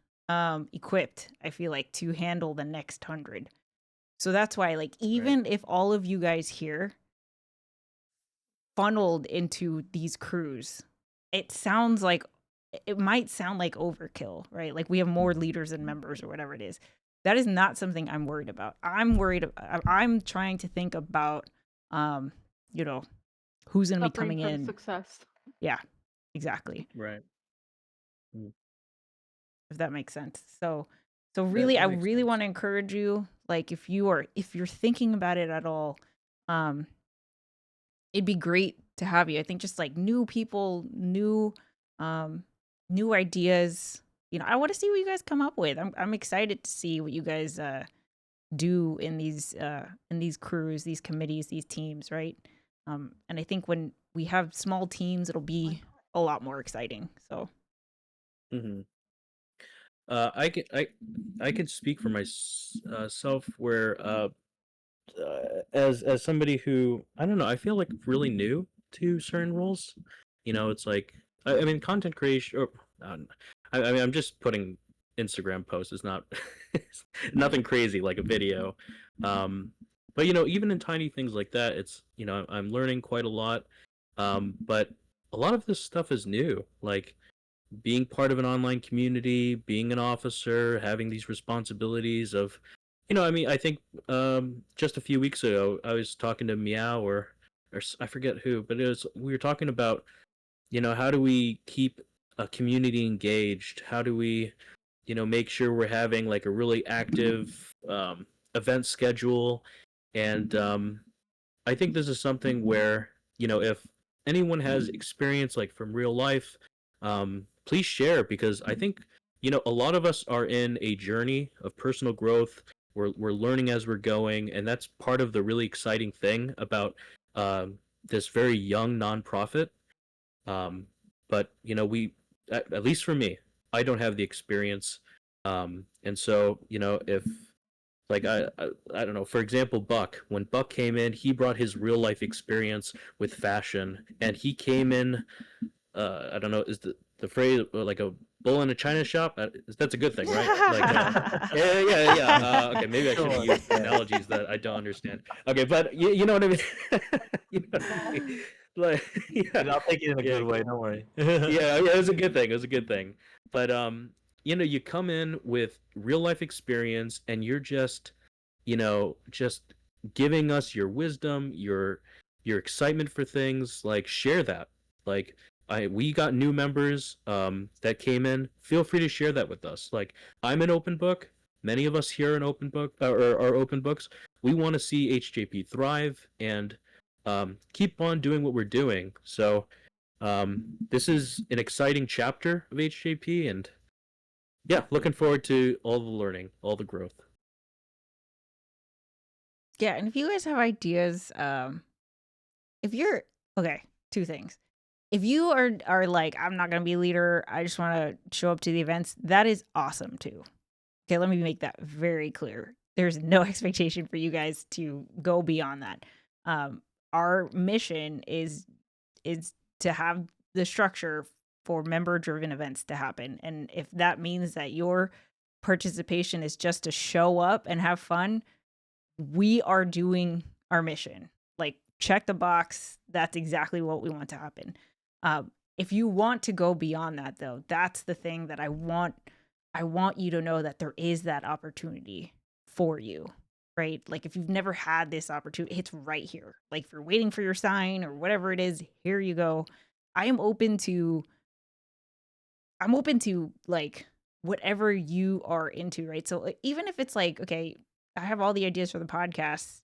equipped, I feel like, to handle the next 100. So that's why like even if all of you guys here funneled into these crews, it might sound like overkill, right? Like we have more leaders than members or whatever it is. That is not something I'm worried about. I'm trying to think about who's going to be coming for in. Success. Yeah, exactly. Right. If that makes sense. So really, I really want to encourage you, like if you're thinking about it at all, it'd be great to have you. I think just like new people, new ideas. I want to see what you guys come up with. I'm excited to see what you guys do in these crews, these committees, these teams, right? And I think when we have small teams, it'll be a lot more exciting. So. I could speak for myself where as somebody who I don't know, I feel like really new to certain roles. It's like I mean content creation or I mean I'm just putting Instagram posts. It's not it's nothing crazy like a video. But even in tiny things like that, it's I'm learning quite a lot. But a lot of this stuff is new. Like being part of an online community, being an officer, having these responsibilities of, I mean, I think just a few weeks ago I was talking to Meow or I forget who, but we were talking about, how do we keep a community engaged? How do we, make sure we're having like a really active event schedule? And I think this is something where, if anyone has experience like from real life, please share because I think a lot of us are in a journey of personal growth. We're learning as we're going, and that's part of the really exciting thing about this very young nonprofit. But we at least for me, I don't have the experience, and so if Like I don't know. For example, Buck. When Buck came in, he brought his real life experience with fashion, and he came in. I don't know. Is the phrase like a bull in a china shop? That's a good thing, right? Like yeah. Okay, maybe I shouldn't use analogies that I don't understand. Okay, but you know what I mean. You know what I mean? Like And yeah, I'll take it in a yeah, good way. Don't worry. yeah. It was a good thing. It was a good thing. But you know, you come in with real life experience, and you're just, you know, just giving us your wisdom, your excitement for things. Like share that. Like we got new members that came in. Feel free to share that with us. Like I'm an open book. Many of us here are an open book or are open books. We want to see HJP thrive and keep on doing what we're doing. So this is an exciting chapter of HJP, and yeah, looking forward to all the learning, all the growth. Yeah, and if you guys have ideas, if you're okay, two things. If you are like, I'm not gonna be a leader, I just want to show up to the events, that is awesome too. Okay, let me make that very clear. There's no expectation for you guys to go beyond that. Our mission is to have the structure for member-driven events to happen, and if that means that your participation is just to show up and have fun, we are doing our mission. Like, check the box. That's exactly what we want to happen. If you want to go beyond that, though, that's the thing that I want you to know, that there is that opportunity for you, right? Like, if you've never had this opportunity, it's right here. Like, if you're waiting for your sign or whatever it is, here you go. I'm open to like whatever you are into, right? So even if it's like, okay, I have all the ideas for the podcast.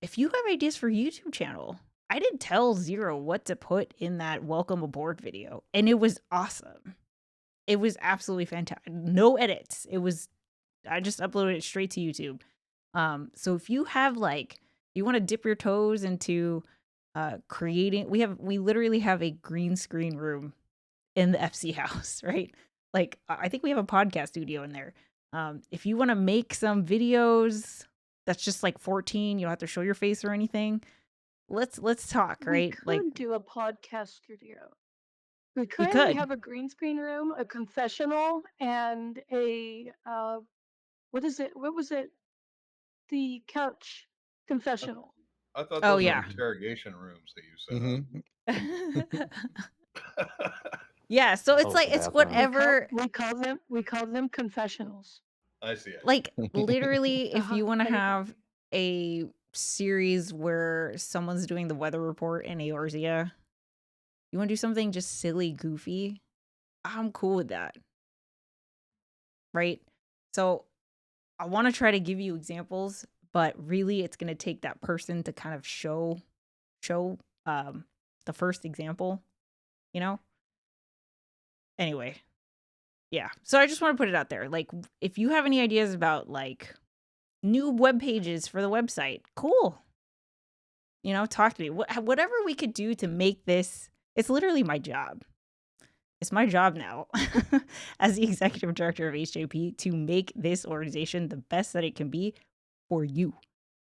If you have ideas for YouTube channel, I didn't tell Zero what to put in that welcome aboard video, and it was awesome. It was absolutely fantastic. No edits. I just uploaded it straight to YouTube. So if you have like, you want to dip your toes into creating, we literally have a green screen room in the FC house, right? Like, I think we have a podcast studio in there. If you want to make some videos that's just like 14, you don't have to show your face or anything. Let's talk, right? We could Like, do a podcast studio. We we currently could. have a green screen room, a confessional, and a what is it? What was it? The couch confessional. I thought Oh those were yeah. interrogation rooms that you set up. Yeah, so it's Oh, like, the it's bathroom. whatever. We call them confessionals. I see. Like, literally, if you want to Anything. have a series where someone's doing the weather report in Eorzea, you want to do something just silly, goofy, I'm cool with that. Right? So I want to try to give you examples, but really it's going to take that person to kind of show the first example, you know? Anyway. Yeah. So I just want to put it out there. Like, if you have any ideas about like new web pages for the website, cool. You know, talk to me. Whatever we could do to make this, it's literally my job. It's my job now as the executive director of HJP to make this organization the best that it can be for you,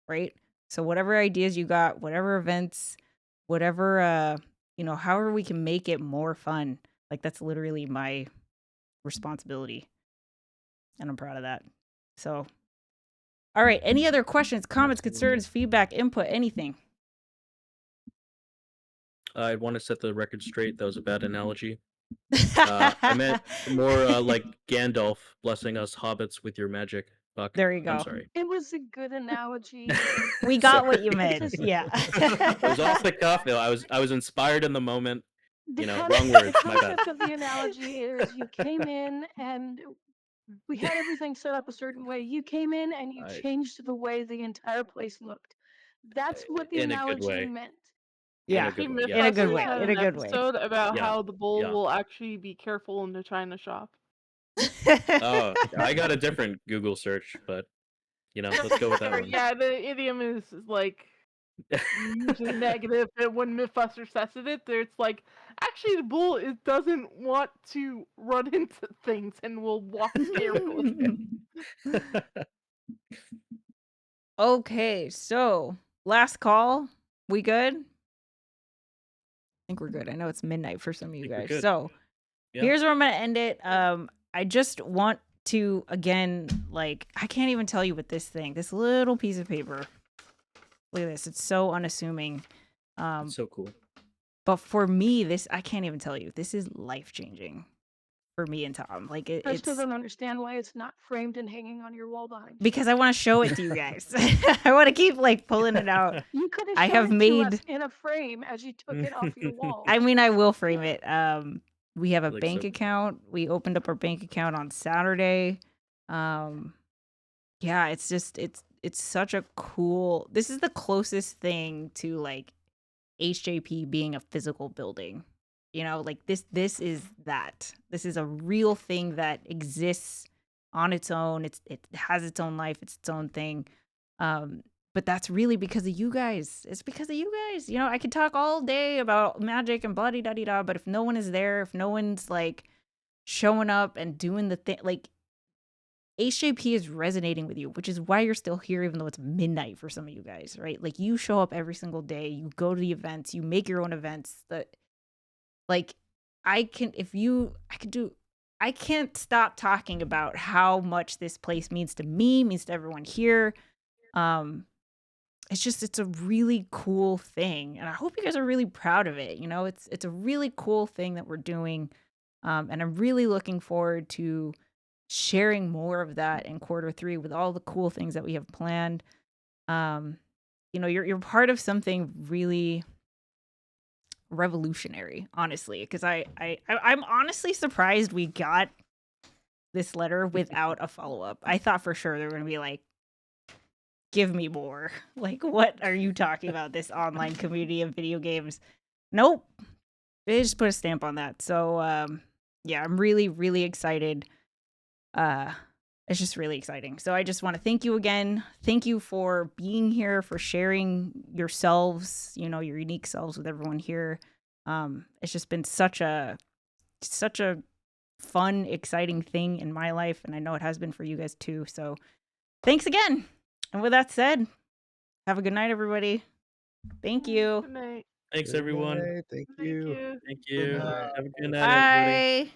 right? So whatever ideas you got, whatever events, whatever, you know, however we can make it more fun, like, that's literally my responsibility. And I'm proud of that. So, all right. Any other questions, comments, concerns, feedback, input, anything? I want to set the record straight. That was a bad analogy. I meant more like Gandalf blessing us hobbits with your magic. Buck. There you go. I'm sorry. It was a good analogy. We got what Sorry. you meant. Just- Yeah. It was off the cuff. No, I was inspired in the moment. The You know, concept- wrong words. The My bad. concept of the analogy is you came in and we had everything set up a certain way. You came in and you changed the way the entire place looked. That's what the In a good analogy way. meant. Yeah. In a good way. Mythbusters Yeah. In a good way. had In an a good way. episode about Yeah. how the bull Yeah. will actually be careful in the China shop. Oh, I got a different Google search, but you know, let's go with that one. Yeah, the idiom is like usually negative, and when Mythbusters tested it, it's like, actually the bull doesn't want to run into things and will walk carefully. Okay, so last call. We good? I think we're good. I know it's midnight for some of you think we're guys. good. So Yeah. here's where I'm gonna end it. I just want to again, like, I can't even tell you what this little piece of paper. Look at this. It's so unassuming. It's so cool. But for me, I can't even tell you. This is life changing for me and Tom. Like I still it's don't understand why it's not framed and hanging on your wall behind you. because I want to show it to you guys. I want to keep like pulling it out. You could have I shown have it to made. us in a frame as you took it off your wall. I mean, I will frame it. We have a Like bank so. account. We opened up our bank account on Saturday. Yeah, it's just it's such a cool. This is the closest thing to like HJP being a physical building. You know, like this is that. This is a real thing that exists on its own. It has its own life, it's its own thing. But that's really because of you guys. It's because of you guys. You know, I could talk all day about magic and blah da da, but if no one is there, if no one's like showing up and doing the thing, like HJP is resonating with you, which is why you're still here, even though it's midnight for some of you guys, right? Like you show up every single day, you go to the events, you make your own events. That, like, I can't stop talking about how much this place means to me, means to everyone here. It's a really cool thing, and I hope you guys are really proud of it. You know, it's a really cool thing that we're doing, and I'm really looking forward to sharing more of that in Q3 with all the cool things that we have planned. You know, you're part of something really revolutionary, honestly, because I'm honestly surprised we got this letter without a follow-up. I thought for sure they were gonna be like, give me more. Like, what are you talking about? This online community of video games? Nope. They just put a stamp on that. So yeah, I'm really, really excited. It's just really exciting. So I just want to thank you again. Thank you for being here, for sharing yourselves, you know, your unique selves with everyone here. It's just been such a fun, exciting thing in my life, and I know it has been for you guys too. So thanks again. And with that said, have a good night, everybody. Thank you. Good night. Thanks, Good everyone. night. Thank you. Thank you. night. Have a good night, everybody. Bye.